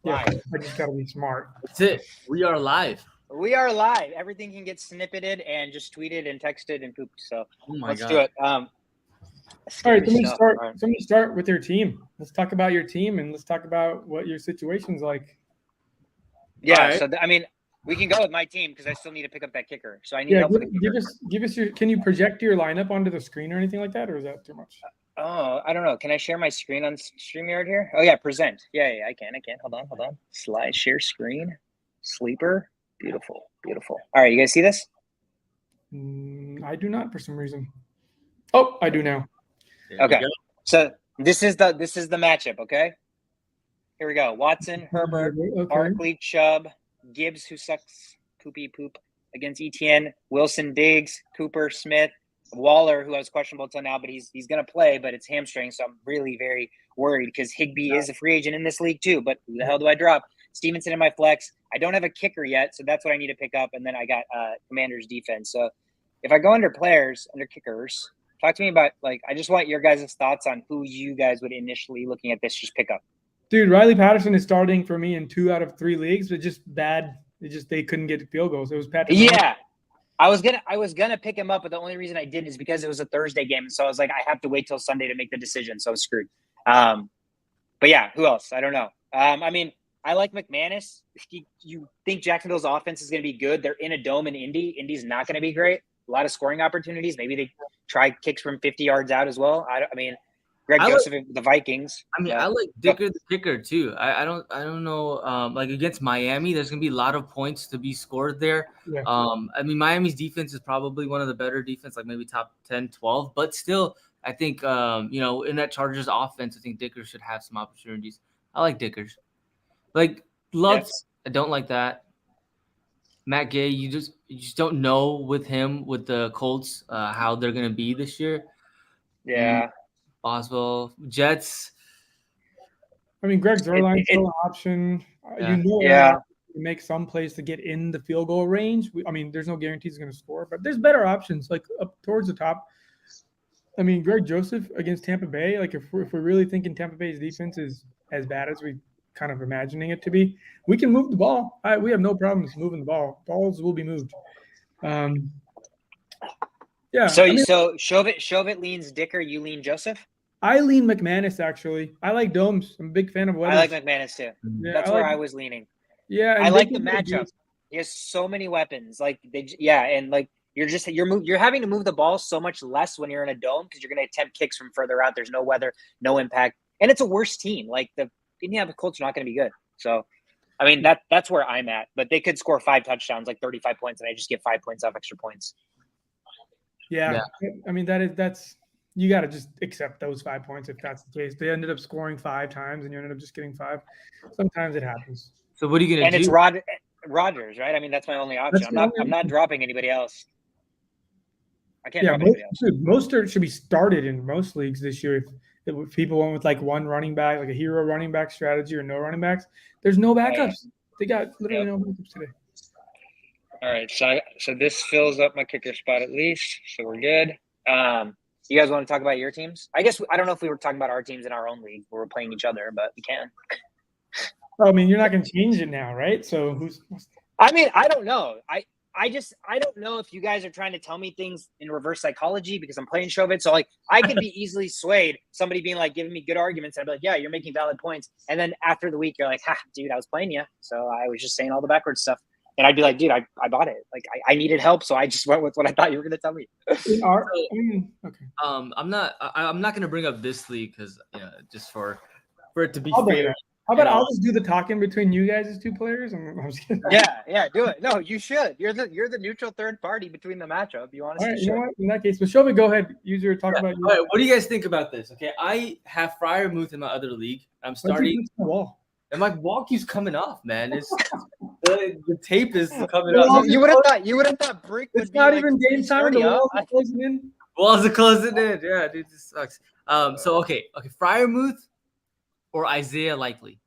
Yeah, Live. I just gotta be smart. That's it. We are live. We are live. Everything can get snippeted and just tweeted and texted and pooped. So Oh my let's god. do it. All Scary right, let me stuff. start. All right. Let me start with your team. Let's talk about your team and let's talk about what your situation's like. Yeah. All right. So we can go with my team because I still need to pick up that kicker. So I need help with the kicker. Give us your. Can you project your lineup onto the screen or anything like that, or is that too much? Oh, I don't know. Can I share my screen on StreamYard here? Oh yeah, present. Yeah, I can. Hold on. Slide share screen. Sleeper. Beautiful. All right, you guys see this? I do not for some reason. Oh, I do now. There we Okay. go. So this is the matchup. Okay. Here we go. Watson, Herbert, Okay. Barkley, Chubb, Gibbs, who sucks, poopy poop against ETN, Wilson, Diggs, Cooper, Smith, Waller, who has questionable till now, but he's going to play, but it's hamstring, so I'm really very worried because Higbee is a free agent in this league too. But who the hell do I drop? Stevenson in my flex. I don't have a kicker yet, so that's what I need to pick up. And then I got Commanders defense. So if I go under kickers, talk to me about I just want your guys' thoughts on who you guys would initially looking at this just pick up. Dude, Riley Patterson is starting for me in 2 out of 3 leagues, but just bad. They couldn't get field goals. It was Patrick. Yeah. I was gonna pick him up, but the only reason I didn't is because it was a Thursday game, so I was like, I have to wait till Sunday to make the decision, so I was screwed. But yeah, who else? I don't know. I mean, I like McManus. You think Jacksonville's offense is going to be good? They're in a dome in Indy. Indy's not going to be great. A lot of scoring opportunities. Maybe they try kicks from 50 yards out as well. I mean, Greg Joseph, the Vikings. I mean, I like Dicker the kicker too. I don't know. Against Miami, there's gonna be a lot of points to be scored there. Yeah. I mean, Miami's defense is probably one of the better defense, like maybe top 10, 12. But still, I think in that Chargers offense, I think Dicker should have some opportunities. I like Dickers. Like Lutz, I don't like that. Matt Gay, you just don't know with him with the Colts how they're gonna be this year. Yeah. Boswell, Jets. I mean, Greg Zuerlein's still an option. Yeah. To make some plays to get in the field goal range. I mean, there's no guarantee he's going to score, but there's better options like up towards the top. I mean, Greg Joseph against Tampa Bay. Like if we're really thinking Tampa Bay's defense is as bad as we kind of imagining it to be, we can move the ball. We have no problems moving the ball. Balls will be moved. Yeah. So Shovit leans Dicker, you lean Joseph? I lean McManus, actually. I like domes. I'm a big fan of Weathers. I like McManus, too. Yeah, That's where I was leaning. Yeah. I like the matchup. He has so many weapons. You're having to move the ball so much less when you're in a dome because you're going to attempt kicks from further out. There's no weather, no impact. And it's a worse team. Like the Indianapolis Colts are not going to be good. So, I mean, that's where I'm at. But they could score 5 touchdowns, like 35 points, and I just get 5 points off extra points. Yeah. I mean, that's you got to just accept those 5 points if that's the case. They ended up scoring 5 times, and you ended up just getting 5. Sometimes it happens. So what are you going to do? And it's Rodgers, right? I mean, that's my only option. I'm not dropping anybody else. I can't drop anybody else. Mostert should be started in most leagues this year. If people went with like one running back, like a hero running back strategy or no running backs, there's no backups. They got literally no backups today. All right, so this fills up my kicker spot at least, so we're good. You guys want to talk about your teams? I guess I don't know if we were talking about our teams in our own league where we're playing each other, but we can. I mean, you're not going to change it now, right? So who's? I mean, I don't know. I don't know if you guys are trying to tell me things in reverse psychology because I'm playing Shovit. So I could be easily swayed. Somebody being giving me good arguments. And I'd be like, yeah, you're making valid points. And then after the week, you're like, ha, dude, I was playing you. So I was just saying all the backwards stuff. And I'd be like, dude, I bought it. I needed help. So I just went with what I thought you were going to tell me. Okay. I'm not going to bring up this league because just for it to be fair. How about I'll just do the talking between you guys as 2 players? I'm just kidding. Yeah, do it. No, you should. You're the neutral third party between the matchup. You want to? All right, you know what? In that case, but Shelby, go ahead. Use your talk about. All right, what do you guys think about this? Okay, I have Freiermuth in my other league. I'm starting. And my wall keeps coming off, man. It's the tape is coming off. You would have thought Brick would it's not even game time. The walls are closing in. Walls are closing in. Yeah, dude, this sucks. Okay, Freiermuth or Isaiah Likely.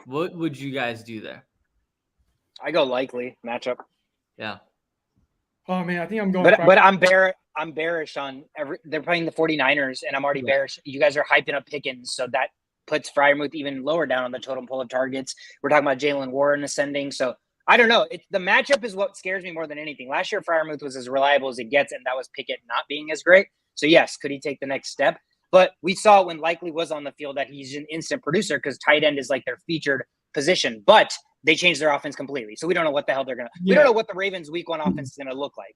What would you guys do there? I go Likely matchup. Yeah. Oh man, I think I'm going. But I'm bearish on they're playing the 49ers, and I'm already bearish. You guys are hyping up Pickens, so that puts Freiermuth even lower down on the totem pole of targets. We're talking about Jalen Warren ascending. So I don't know. The matchup is what scares me more than anything. Last year, Freiermuth was as reliable as it gets, and that was Pickett not being as great. So yes, could he take the next step? But we saw when Likely was on the field that he's an instant producer because tight end is like their featured position. But they changed their offense completely. So we don't know what the hell they're going to – we don't know what the Ravens' week 1 offense is going to look like.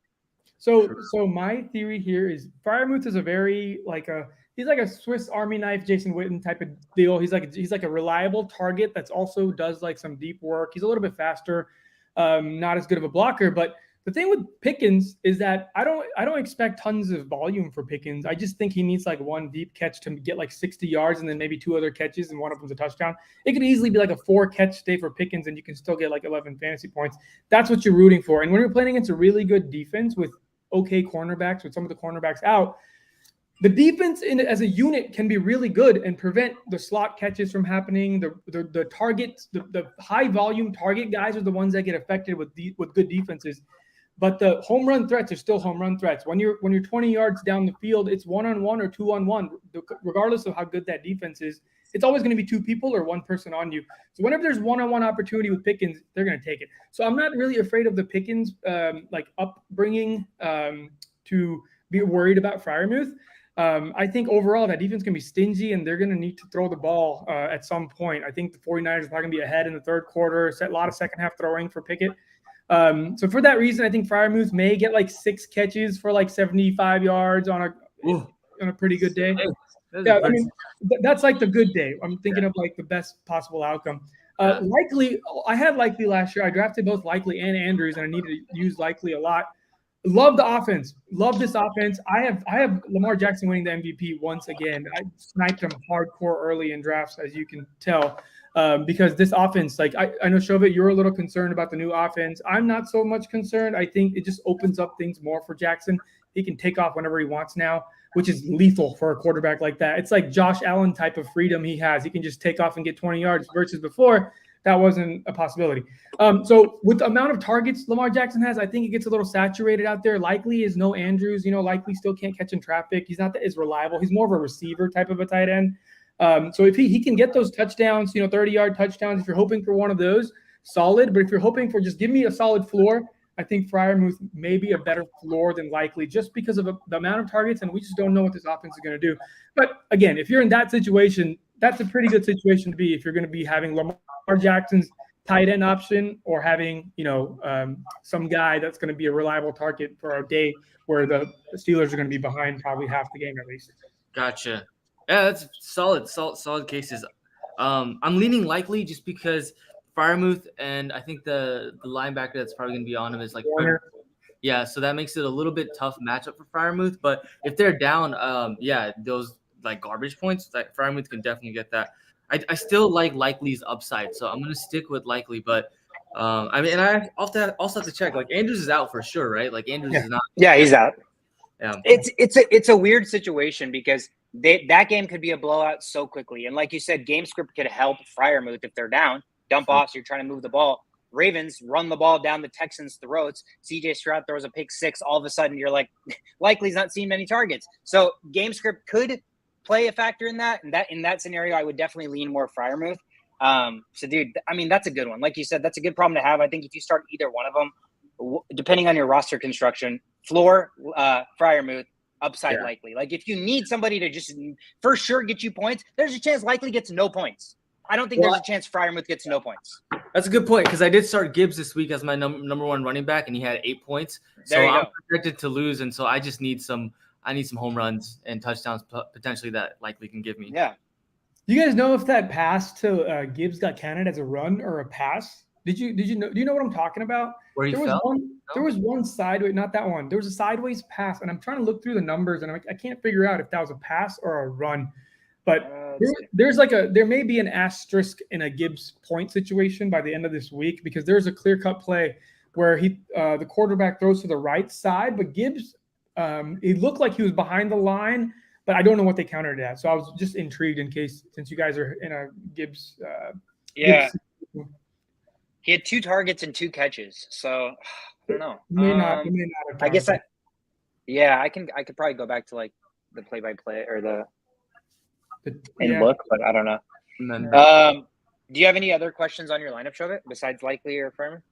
So my theory here is Freiermuth is a very he's like a Swiss Army knife, Jason Witten type of deal. He's like a reliable target that's also does like some deep work. He's a little bit faster, not as good of a blocker. But the thing with Pickens is that I don't expect tons of volume for Pickens. I just think he needs like one deep catch to get like 60 yards and then maybe 2 other catches and one of them's a touchdown. It could easily be like a 4-catch day for Pickens and you can still get like 11 fantasy points. That's what you're rooting for. And when you're playing against a really good defense with okay cornerbacks, with some of the cornerbacks out, the defense as a unit can be really good and prevent the slot catches from happening. The targets, the high volume target guys are the ones that get affected with good defenses. But the home run threats are still home run threats. When you're 20 yards down the field, it's 1-on-1 or 2-on-1, regardless of how good that defense is. It's always going to be 2 people or 1 person on you. So whenever there's 1-on-1 opportunity with Pickens, they're going to take it. So I'm not really afraid of the Pickens upbringing to be worried about Freiermuth. I think overall that defense can be stingy and they're going to need to throw the ball at some point. I think the 49ers are probably going to be ahead in the third quarter, a lot of second half throwing for Pickett. So for that reason, I think Freiermuth may get like 6 catches for like 75 yards on a pretty good day. Yeah, I mean, that's like the good day. I'm thinking of like the best possible outcome. Likely, I had Likely last year. I drafted both Likely and Andrews, and I needed to use Likely a lot. Love the offense. Love this offense. I have Lamar Jackson winning the MVP once again. I sniped him hardcore early in drafts, as you can tell, because this offense, like I know, Shovit, you're a little concerned about the new offense. I'm not so much concerned. I think it just opens up things more for Jackson. He can take off whenever he wants now, which is lethal for a quarterback like that. It's like Josh Allen type of freedom he has. He can just take off and get 20 yards versus before that wasn't a possibility. So with the amount of targets Lamar Jackson has, I think it gets a little saturated out there. Likely is no Andrews. Likely still can't catch in traffic. He's not as reliable. He's more of a receiver type of a tight end. So if he can get those touchdowns, 30-yard touchdowns, if you're hoping for one of those, solid. But if you're hoping for just give me a solid floor, I think Freiermuth may be a better floor than Likely just because of the amount of targets, and we just don't know what this offense is going to do. But again, if you're in that situation, that's a pretty good situation to be if you're going to be having Lamar Jackson's tight end option or having, some guy that's going to be a reliable target for a day where the Steelers are going to be behind probably half the game at least. Gotcha. Yeah, that's solid cases. I'm leaning Likely just because Freiermuth and I think the linebacker that's probably going to be on him is like Warner. Yeah, so that makes it a little bit tough matchup for Freiermuth. But if they're down, those like garbage points, like Freiermuth can definitely get that. I still like Likely's upside, so I'm going to stick with Likely. But and I also have to check. Like Andrews is out for sure, right? Like Andrews is not. Yeah, he's out. Yeah. It's a weird situation because that game could be a blowout so quickly, and like you said, game script could help Freiermuth if they're down. Dump off, so you're trying to move the ball. Ravens run the ball down the Texans' throats. CJ Stroud throws a pick 6. All of a sudden, you're like, Likely's not seeing many targets. So game script could play a factor in that. And in that scenario, I would definitely lean more Freiermuth. So, dude, I mean, that's a good one. Like you said, that's a good problem to have. I think if you start either one of them, depending on your roster construction, floor, Freiermuth, upside Likely. Like if you need somebody to just for sure get you points, there's a chance Likely gets no points. I don't think there's a chance Freiermuth gets no points. That's a good point because I did start Gibbs this week as my number 1 running back, and he had 8 points. So I'm projected to lose, and so I just need some home runs and touchdowns potentially that Likely can give me. Yeah. Do you guys know if that pass to Gibbs got counted as a run or a pass? Did you know? Do you know what I'm talking about? Where he fell? There was one sideways, not that one. There was a sideways pass, and I'm trying to look through the numbers, and I can't figure out if that was a pass or a run. But there may be an asterisk in a Gibbs point situation by the end of this week because there's a clear-cut play where the quarterback throws to the right side, but Gibbs, it looked like he was behind the line, but I don't know what they countered it at. So I was just intrigued in case, since you guys are in a Gibbs. Gibbs. He had 2 targets and 2 catches, so I don't know. He may not have I guess I could probably go back to like the play-by-play or look, but I don't know. Remember. Do you have any other questions on your lineup, Shove, besides Likely or Furman?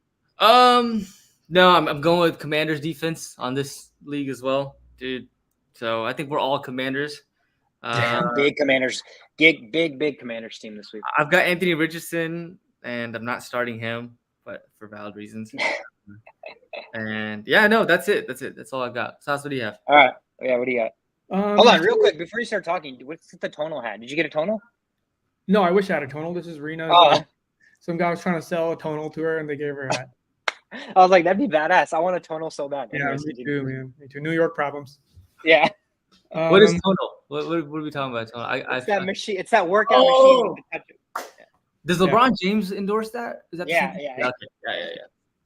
No, I'm going with Commanders defense on this league as well, dude. So I think we're all Commanders. Big Commanders, big Commanders team this week. I've got Anthony Richardson, and I'm not starting him, but for valid reasons. And yeah, no, that's it. That's all I've got. Sauce, what do you have? All right. Yeah, what do you got? Hold on, real quick before you start talking. What's the tonal hat? Did you get a tonal? No, I wish I had a tonal. This is Rena. Oh. Some guy was trying to sell a tonal to her, and they gave her a hat. I was like, that'd be badass. I want a tonal so bad. Yeah, me too, man. Me too. New York problems. Yeah. What is tonal? What are we talking about? Tonal? It's that machine. It's that workout machine. Does LeBron James endorse that? Is that yeah. Okay. Yeah.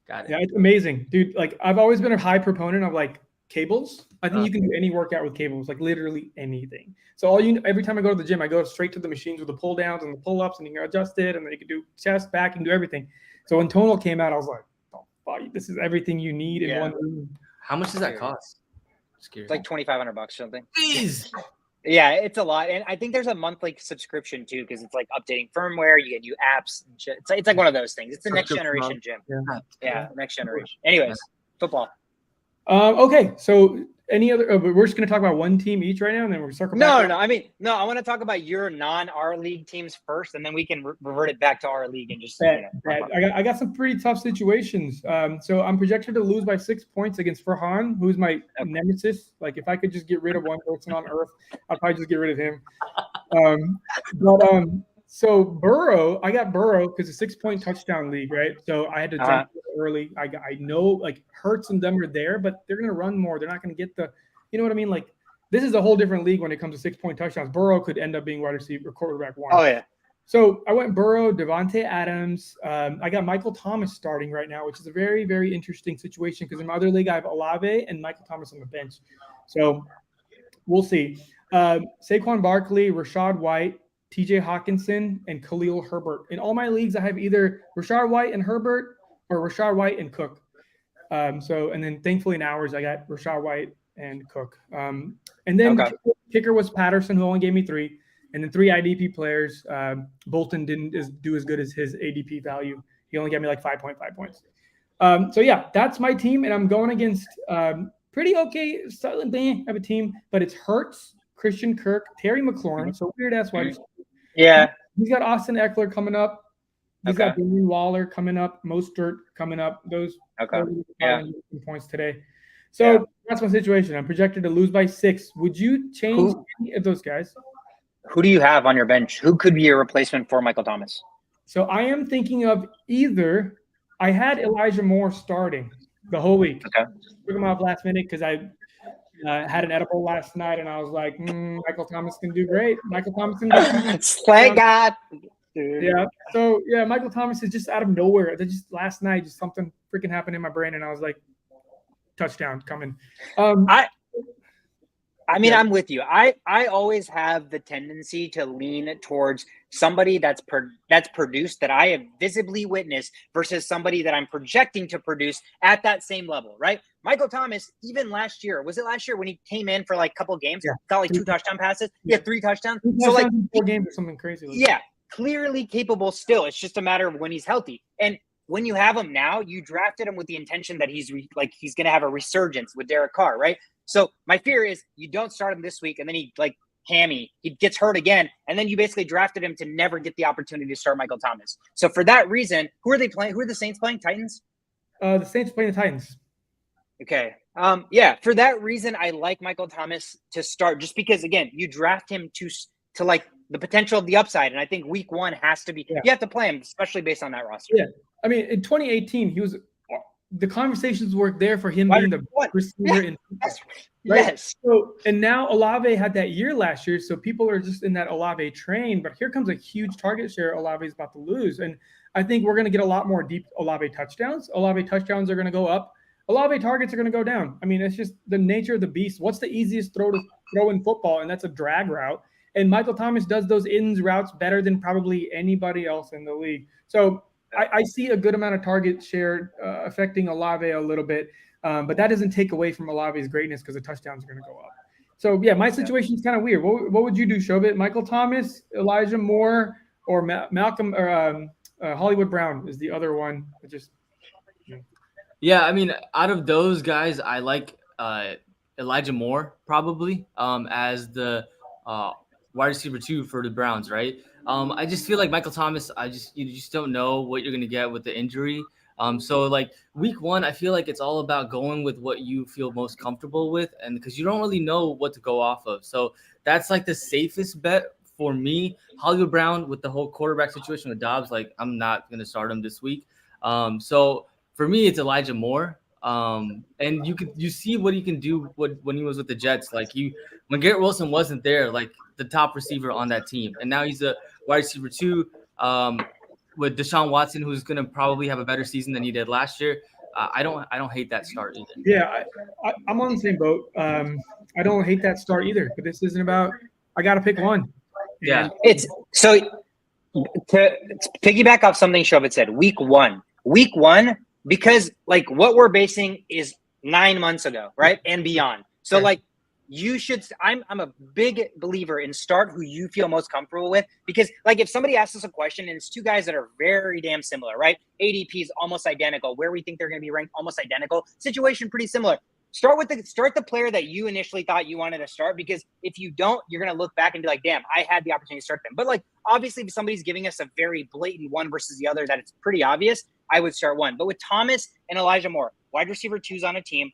Got it. Yeah, it's amazing, dude. Like, I've always been a high proponent of like cables. I think you can do any workout with cables, like literally anything. So every time I go to the gym, I go straight to the machines with the pull downs and the pull ups, and you can adjust it, and then you can do chest, back, and do everything. So when tonal came out, I was like, oh, fuck, this is everything you need in one room. How much does that cost? It's like $2,500 or something. Jeez. Yeah, it's a lot, and I think there's a monthly subscription too, because it's like updating firmware. You get new apps and shit. It's like one of those things. It's the next generation gym. Yeah, next generation. Anyways, football. Okay, so any other? We're just going to talk about one team each right now, and then we're circle back. No. I mean, no. I want to talk about your non-our league teams first, and then we can revert it back to our league and just. I got some pretty tough situations. So I'm projected to lose by 6 points against Farhan, who's my nemesis. Like, if I could just get rid of one person on earth, I'd probably just get rid of him. So Burrow, I got Burrow because it's a 6 point touchdown league, right? So I had to jump early. I know like Hurts and them are there, but they're gonna run more. They're not gonna get the, you know what I mean? Like, this is a whole different league when it comes to 6 point touchdowns. Burrow could end up being wide receiver or quarterback one. Oh yeah. So I went Burrow, Devontae Adams. I got Michael Thomas starting right now, which is a very, very interesting situation because in my other league I have Olave and Michael Thomas on the bench. So we'll see. Saquon Barkley, Rashad White, TJ Hawkinson, and Khalil Herbert. In all my leagues, I have either Rashad White and Herbert or Rashad White and Cook. And then thankfully in ours, I got Rashad White and Cook. And then kicker was Patterson, who only gave me 3. And then 3 IDP players. Bolton didn't do as good as his ADP value. He only got me like 5.5 points. So yeah, that's my team. And I'm going against pretty okay, slightly of a team, but it's Hurts, Christian Kirk, Terry McLaurin. So weird ass wide receiver. Yeah. He's got Austin Eckler coming up. He's got Darren Waller coming up. Mostert coming up. Those points today. So that's my situation. I'm projected to lose by 6. Would you change any of those guys? Who do you have on your bench? Who could be a replacement for Michael Thomas? So I am thinking of either I had Elijah Moore starting the whole week. Okay. Took him off last minute because I had an edible last night, and I was like, Michael Thomas can do great. Michael Thomas can do Thank God. Dude. Yeah. So, yeah, Michael Thomas is just out of nowhere. Just last night, just something freaking happened in my brain, and I was like, touchdown coming. I mean, I'm with you. I always have the tendency to lean towards somebody that's produced that I have visibly witnessed versus somebody that I'm projecting to produce at that same level, right? Michael Thomas, even last year, was it last year when he came in for like a couple games, got like 2 touchdown passes? Yeah, 3 touchdowns. So like 4 games or something crazy. Clearly capable still. It's just a matter of when he's healthy. And when you have him now, you drafted him with the intention that he's going to have a resurgence with Derek Carr, right? So my fear is you don't start him this week, and then he gets hurt again, and then you basically drafted him to never get the opportunity to start Michael Thomas. So for that reason, who are they playing? Who are the Saints playing? Titans? The Saints playing the Titans. Okay. For that reason, I like Michael Thomas to start, just because again, you draft him to like the potential of the upside, and I think week 1 has to be. You have to play him, especially based on that roster. Yeah, I mean, in 2018, the conversations were there for him being the receiver in football, right? Yes. So, and now Olave had that year last year, so people are just in that Olave train. But here comes a huge target share Olave is about to lose, and I think we're going to get a lot more deep Olave touchdowns. Olave touchdowns are going to go up. Olave targets are going to go down. I mean, it's just the nature of the beast. What's the easiest throw in football? And that's a drag route. And Michael Thomas does those ins routes better than probably anybody else in the league. So I see a good amount of target share affecting Olave a little bit, but that doesn't take away from Olave's greatness because the touchdowns are going to go up. So, yeah, my situation is kind of weird. What would you do, Shobit? Michael Thomas, Elijah Moore, or Malcolm or Hollywood Brown is the other one. Yeah, I mean, out of those guys, I like Elijah Moore probably as the wide receiver 2 for the Browns, right? I just feel like Michael Thomas, you just don't know what you're gonna get with the injury. So like week 1, I feel like it's all about going with what you feel most comfortable with, and because you don't really know what to go off of. So that's like the safest bet for me. Hollywood Brown with the whole quarterback situation with Dobbs, like I'm not gonna start him this week. So for me, it's Elijah Moore. And you see what he can do when he was with the Jets. Like when Garrett Wilson wasn't there, like the top receiver on that team, and now he's a wide receiver 2 with Deshaun Watson, who's going to probably have a better season than he did last year. I don't hate that start either. Yeah, I'm on the same boat. I don't hate that start either, but this isn't about. I got to pick one. Yeah, it's so to piggyback off something Shobit said. Week one. Because like what we're basing is 9 months ago, right? And beyond. So like you should, I'm a big believer in start who you feel most comfortable with, because like if somebody asks us a question and it's 2 guys that are very damn similar, right? ADP is almost identical. Where we think they're going to be ranked almost identical. Situation pretty similar. Start the player that you initially thought you wanted to start, because if you don't, you're going to look back and be like, damn, I had the opportunity to start them. But like, obviously, if somebody's giving us a very blatant one versus the other that it's pretty obvious, I would start one. But with Thomas and Elijah Moore, wide receiver 2s on a team,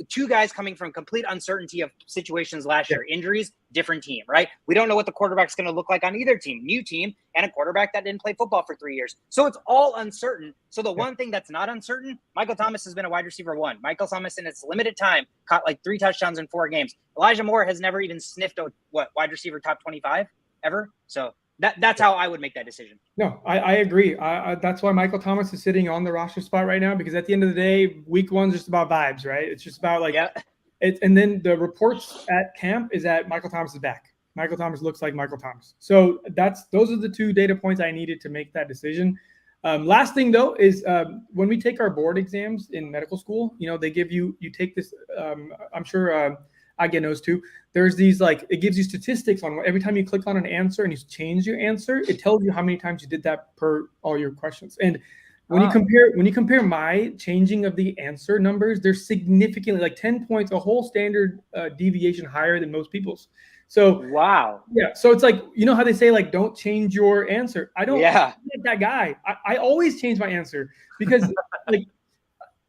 2 guys coming from complete uncertainty of situations last year, injuries, different team, right? We don't know what the quarterback's going to look like on either team, new team, and a quarterback that didn't play football for 3 years. So it's all uncertain. So the one thing that's not uncertain, Michael Thomas has been a wide receiver 1. Michael Thomas in its limited time caught like 3 touchdowns in 4 games. Elijah Moore has never even sniffed a wide receiver top 25 ever. So that's how I would make that decision. No, I agree. That's why Michael Thomas is sitting on the roster spot right now, because at the end of the day, week 1's just about vibes, right? It's just about like, and then the reports at camp is that Michael Thomas is back. Michael Thomas looks like Michael Thomas. So those are the 2 data points I needed to make that decision. Last thing though is when we take our board exams in medical school, they give you take this. I'm sure Agya knows too. There's these it gives you statistics on every time you click on an answer and you change your answer, it tells you how many times you did that per all your questions. And when you compare my changing of the answer numbers, they're significantly like 10 points, a whole standard deviation higher than most people's. So wow. Yeah. So it's like, how they say like, don't change your answer. I don't like that guy. I always change my answer because like,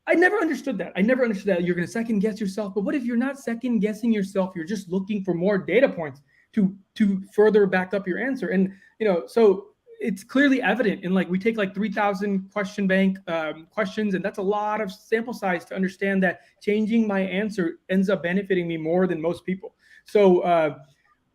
I never understood that. You're going to second guess yourself. But what if you're not second guessing yourself? You're just looking for more data points to further back up your answer. And, so it's clearly evident in we take 3,000 question bank questions. And that's a lot of sample size to understand that changing my answer ends up benefiting me more than most people. So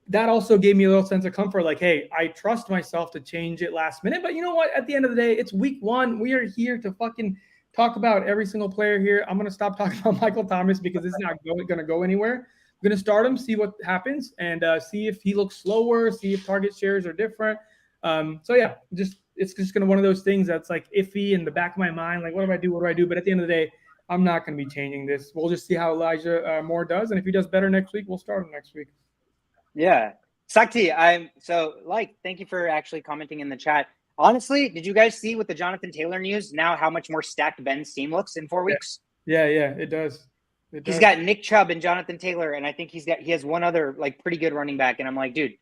that also gave me a little sense of comfort. Like, hey, I trust myself to change it last minute. But you know what? At the end of the day, it's week 1. We are here to fucking talk about every single player here. I'm going to stop talking about Michael Thomas because it's not going to go anywhere. I'm going to start him, see what happens, and see if he looks slower, see if target shares are different. So yeah, it's just going to one of those things that's like iffy in the back of my mind. Like, what do I do? But at the end of the day, I'm not going to be changing this. We'll just see how Elijah Moore does. And if he does better next week, we'll start him next week. Yeah. Sakti, thank you for actually commenting in the chat. Honestly, did you guys see with the Jonathan Taylor news now how much more stacked Ben's team looks in 4 weeks? Yeah, it does. He's got Nick Chubb and Jonathan Taylor, and I think he has one other pretty good running back. And I'm like, dude,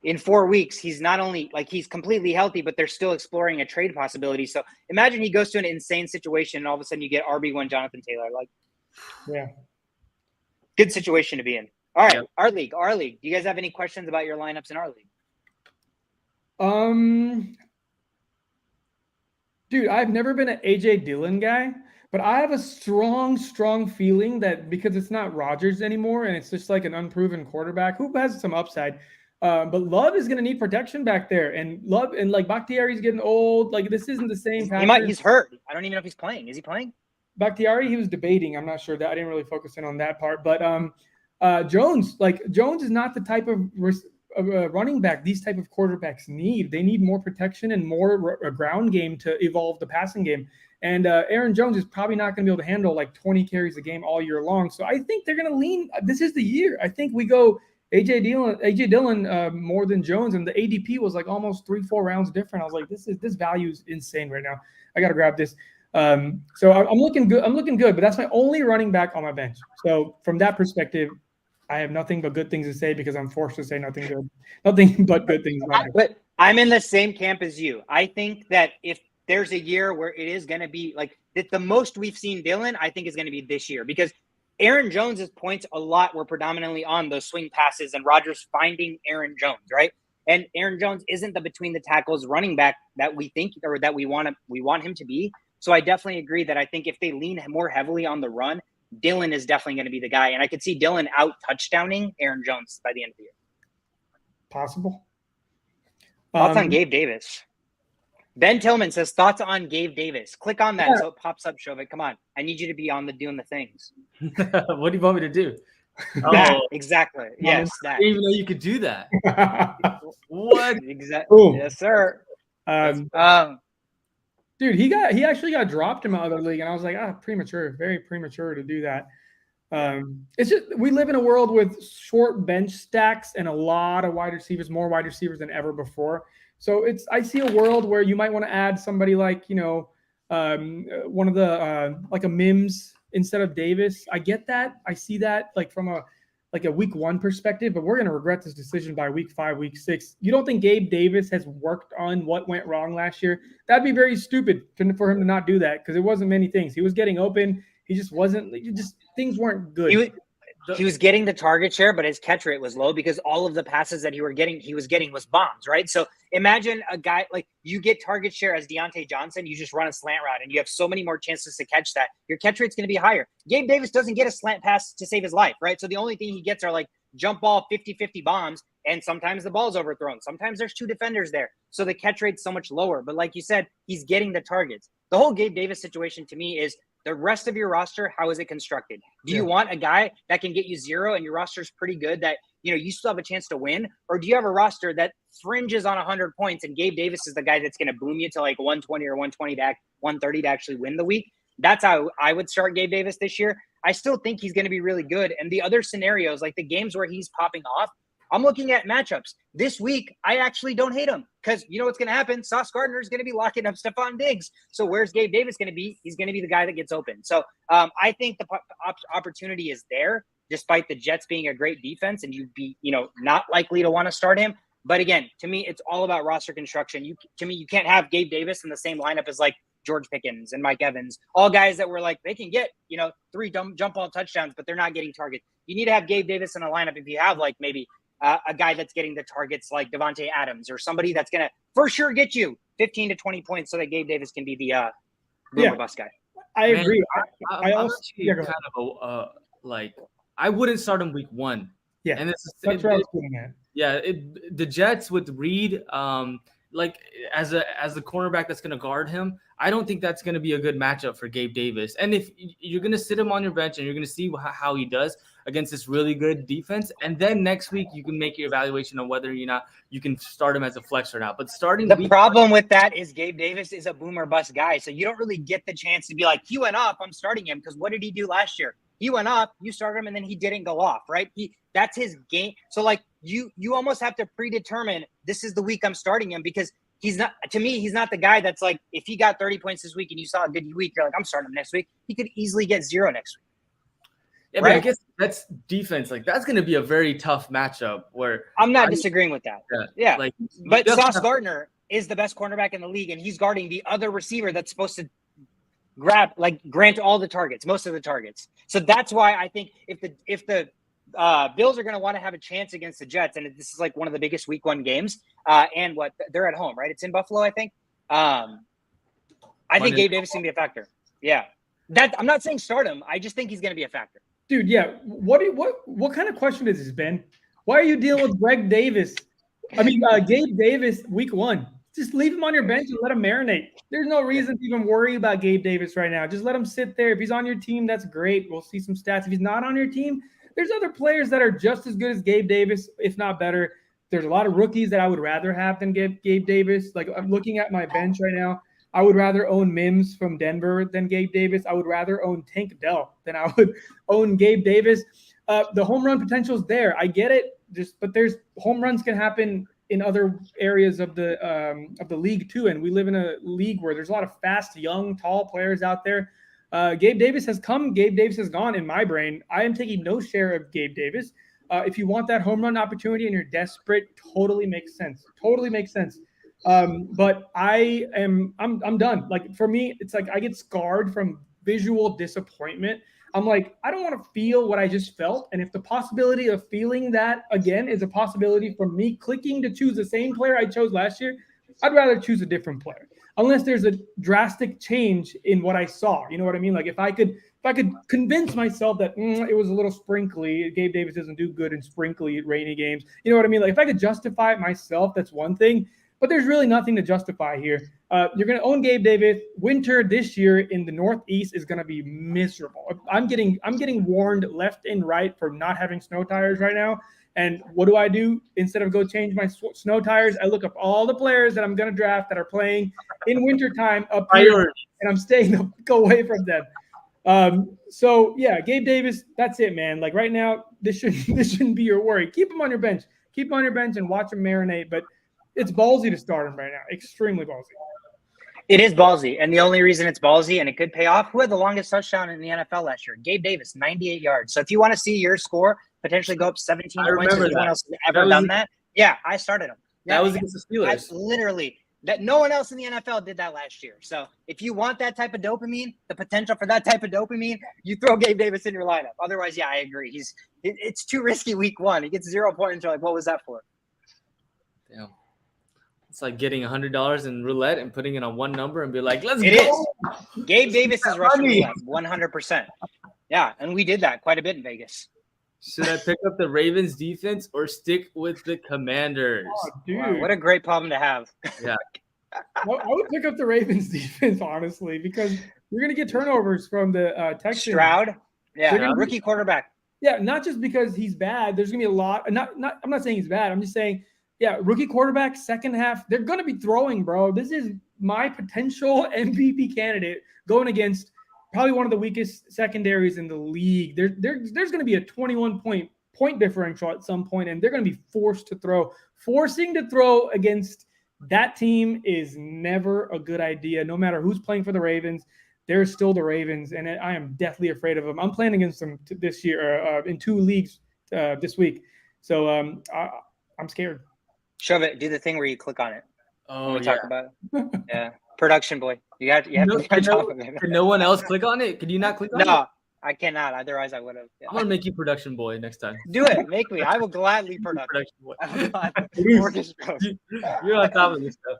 in 4 weeks, he's not only he's completely healthy, but they're still exploring a trade possibility. So imagine he goes to an insane situation, and all of a sudden you get RB1 Jonathan Taylor. Good situation to be in. All right, our league. Do you guys have any questions about your lineups in our league? Dude, I've never been an A.J. Dillon guy, but I have a strong feeling that because it's not Rodgers anymore and it's just like an unproven quarterback who has some upside, but Love is going to need protection back there. And Love and Bakhtiari's getting old. This isn't the same. He's hurt. I don't even know if he's playing. Is he playing? Bakhtiari, he was debating. I'm not sure that I didn't really focus in on that part. But Jones is not the type of running back these type of quarterbacks need. They need more protection and more ground game to evolve the passing game. And Aaron Jones is probably not going to be able to handle 20 carries a game all year long. So I think they're going to lean. This is the year. I think we go AJ Dillon more than Jones, and the ADP was like almost 3-4 rounds different. I was like, this value is insane right now. I got to grab this. So I'm looking good. I'm looking good, but that's my only running back on my bench. So from that perspective, I have nothing but good things to say because I'm forced to say nothing but good things. But I'm in the same camp as you. I think that if there's a year where it is going to be like the most we've seen Dillon, I think is going to be this year, because Aaron Jones's points a lot were predominantly on those swing passes and Rodgers finding Aaron Jones, right? And Aaron Jones isn't the between the tackles running back that we think or that we want him to be. So I definitely agree that I think if they lean more heavily on the run, Dillon is definitely going to be the guy. And I could see Dillon out touchdowning Aaron Jones by the end of the year. Possible. Thoughts on Gabe Davis? Ben Tillman says thoughts on Gabe Davis. Click on that so it pops up, Shovit. Come on. I need you to be on doing the things. What do you want me to do? That, exactly. Yes, I that. didn't even know you could do that. What? Exactly. Yes, sir. Dude, he actually got dropped in my other league, and I was like, premature, very premature to do that. It's just we live in a world with short bench stacks and a lot of wide receivers, more wide receivers than ever before. So I see a world where you might want to add somebody like, one of the like a Mims instead of Davis. I get that. I see that like from a week 1 perspective, but we're going to regret this decision by week 5, week 6. You don't think Gabe Davis has worked on what went wrong last year? That'd be very stupid for him to not do that, because it wasn't many things. He was getting open. He just wasn't. Things weren't good. He was getting the target share, but his catch rate was low because all of the passes that he was getting was bombs, right? So imagine a guy like you get target share as Deontay Johnson, you just run a slant route and you have so many more chances to catch that. Your catch rate's going to be higher. Gabe Davis doesn't get a slant pass to save his life, right? So the only thing he gets are like jump ball 50-50 bombs, and sometimes the ball's overthrown. Sometimes there's 2 defenders there. So the catch rate's so much lower. But like you said, he's getting the targets. The whole Gabe Davis situation to me is the rest of your roster, how is it constructed? Do you want a guy that can get you 0 and your roster is pretty good that, you still have a chance to win? Or do you have a roster that fringes on 100 points and Gabe Davis is the guy that's going to boom you to like 120 or 130 to actually win the week? That's how I would start Gabe Davis this year. I still think he's going to be really good. And the other scenarios, like the games where he's popping off, I'm looking at matchups. This week, I actually don't hate him because you know what's going to happen? Sauce Gardner is going to be locking up Stephon Diggs. So where's Gabe Davis going to be? He's going to be the guy that gets open. So I think the opportunity is there, despite the Jets being a great defense, and you'd be, not likely to want to start him. But again, to me, it's all about roster construction. You can't have Gabe Davis in the same lineup as like George Pickens and Mike Evans, all guys that were like, they can get, 3 jump ball touchdowns, but they're not getting targets. You need to have Gabe Davis in a lineup if you have like maybe a guy that's getting the targets like Devontae Adams or somebody that's going to for sure get you 15 to 20 points so that Gabe Davis can be the boomer bust guy. I agree. I also kind of I wouldn't start him week 1. Yeah, and that's what I was getting at. Yeah, the Jets with Reed, like as a cornerback that's going to guard him, I don't think that's going to be a good matchup for Gabe Davis. And if you're going to sit him on your bench and you're going to see how he does against this really good defense, and then next week you can make your evaluation on whether you can start him as a flex or not. But starting the problem with that is Gabe Davis is a boomer bust guy, so you don't really get the chance to be like, he went off, I'm starting him, because what did he do last year? He went off, you started him, and then he didn't go off, right? That's his game. So like you almost have to predetermine this is the week I'm starting him, because he's not the guy that's like, if he got 30 points this week and you saw a good week, you're like, I'm starting him next week. He could easily get 0 next week. Yeah, right? But I guess that's defense. Like that's going to be a very tough matchup. Where I'm not disagreeing with that. Yeah. But Sauce Gardner is the best cornerback in the league, and he's guarding the other receiver that's supposed to grant all the targets, most of the targets. So that's why I think if the Bills are going to want to have a chance against the Jets, and this is like one of the biggest week 1 games, and they're at home, right? It's in Buffalo, I think. I think Gabe Davis is going to be a factor. Yeah. I'm not saying start him. I just think he's going to be a factor. Dude, yeah. What kind of question is this, Ben? Why are you dealing with Gabe Davis week 1? Just leave him on your bench and let him marinate. There's no reason to even worry about Gabe Davis right now. Just let him sit there. If he's on your team, that's great. We'll see some stats. If he's not on your team, there's other players that are just as good as Gabe Davis, if not better. There's a lot of rookies that I would rather have than Gabe Davis. Like I'm looking at my bench right now. I would rather own Mims from Denver than Gabe Davis. I would rather own Tank Dell than I would own Gabe Davis. The home run potential is there. I get it. but there's home runs can happen in other areas of the league too. And we live in a league where there's a lot of fast, young, tall players out there. Gabe Davis has come. Gabe Davis has gone. In my brain, I am taking no share of Gabe Davis. If you want that home run opportunity and you're desperate, totally makes sense. Totally makes sense. But I'm done. Like for me, it's like I get scarred from visual disappointment. I'm like, I don't want to feel what I just felt. And if the possibility of feeling that again is a possibility from me clicking to choose the same player I chose last year, I'd rather choose a different player. Unless there's a drastic change in what I saw. You know what I mean? Like if I could convince myself that it was a little sprinkly, Gabe Davis doesn't do good in sprinkly rainy games. You know what I mean? Like if I could justify it myself, that's one thing. But there's really nothing to justify here. You're going to own Gabe Davis. Winter this year in the Northeast is going to be miserable. I'm getting warned left and right for not having snow tires right now. And what do? Instead of go change my snow tires, I look up all the players that I'm going to draft that are playing in wintertime up here, and I'm staying go away from them. So yeah, Gabe Davis, that's it, man. Like right now, this shouldn't be your worry. Keep him on your bench. Keep him on your bench and watch him marinate. But it's ballsy to start him right now. Extremely ballsy. It is ballsy, and the only reason it's ballsy and it could pay off, who had the longest touchdown in the NFL last year? Gabe Davis, 98 yards. So if you want to see your score potentially go up 17 points, if anyone else has ever done that, yeah, I started him. That was against the Steelers. Literally, that no one else in the NFL did that last year. So if you want that type of dopamine, the potential for that type of dopamine, you throw Gabe Davis in your lineup. Otherwise, yeah, I agree. It's too risky week one. He gets 0 points. You're like, what was that for? Damn. It's like getting $100 in roulette and putting it on one number and be like, let's go. It is. Gabe Davis is rushing roulette, 100%. Yeah, and we did that quite a bit in Vegas. Should I pick up the Ravens defense or stick with the Commanders? Oh, dude. Wow, what a great problem to have. Yeah. I would pick up the Ravens defense, honestly, because you're going to get turnovers from the Texans. Stroud, yeah, rookie quarterback. Yeah, not just because he's bad. There's going to be a lot. I'm not saying he's bad. I'm just saying, yeah, rookie quarterback, second half, they're going to be throwing, bro. This is my potential MVP candidate going against probably one of the weakest secondaries in the league. There's going to be a 21 point differential at some point, and they're going to be forced to throw. Forcing to throw against that team is never a good idea. No matter who's playing for the Ravens, they're still the Ravens, and I am deathly afraid of them. I'm playing against them this year in 2 leagues this week, so I'm scared. Shove it. Do the thing where you click on it. Oh, talk about it. Yeah, production boy. You have to be on top of it. Can no one else click on it? Can you not click on it? No, I cannot. Otherwise, I would have. Yeah. I'm gonna make you production boy next time. Do it. Make me. I will gladly production boy. You're on top of this stuff.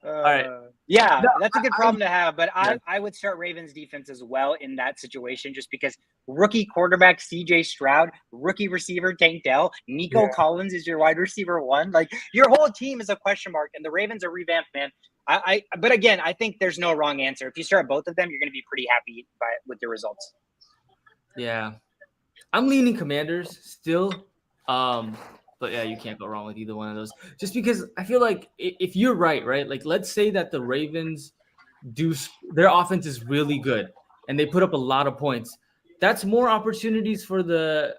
All right. Yeah, that's a good problem to have. But I would start Ravens defense as well in that situation, just because rookie quarterback CJ Stroud, rookie receiver Tank Dell, Nico Collins is your wide receiver 1. Like your whole team is a question mark, and the Ravens are revamped, man. But again, I think there's no wrong answer. If you start both of them, you're going to be pretty happy with your results. Yeah, I'm leaning Commanders still. But yeah, you can't go wrong with either one of those. Just because I feel like if you're right? Like let's say that the Ravens their offense is really good and they put up a lot of points. That's more opportunities for the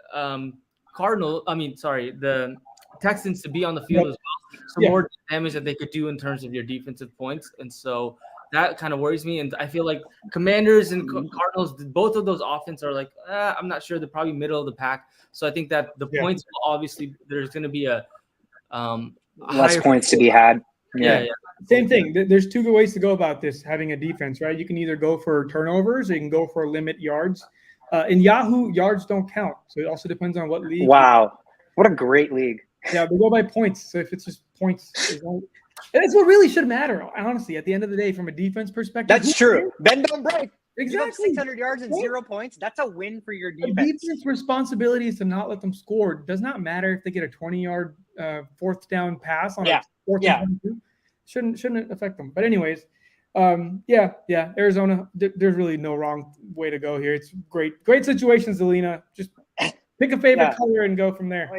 the Texans to be on the field as well. So more damage that they could do in terms of your defensive points. And so that kind of worries me. And I feel like Commanders and Cardinals, both of those offense are like, I'm not sure. They're probably middle of the pack. So I think that the points will obviously, there's going to be a less points to be had. Yeah. Same thing. There's 2 good ways to go about this, having a defense, right? You can either go for turnovers or you can go for limit yards. In Yahoo, yards don't count. So it also depends on what league. Wow. What a great league. Yeah, they go by points. So if it's just points, and that's what really should matter, honestly, at the end of the day, from a defense perspective. That's true. Bend don't break. Exactly. 600 yards and 0 points. That's a win for your defense. The defense responsibility is to not let them score. It does not matter if they get a 20-yard 4th down pass on a 4th and 22. Shouldn't affect them. But anyways, Arizona. There's really no wrong way to go here. It's great situations, Zelina. Just pick a favorite color and go from there.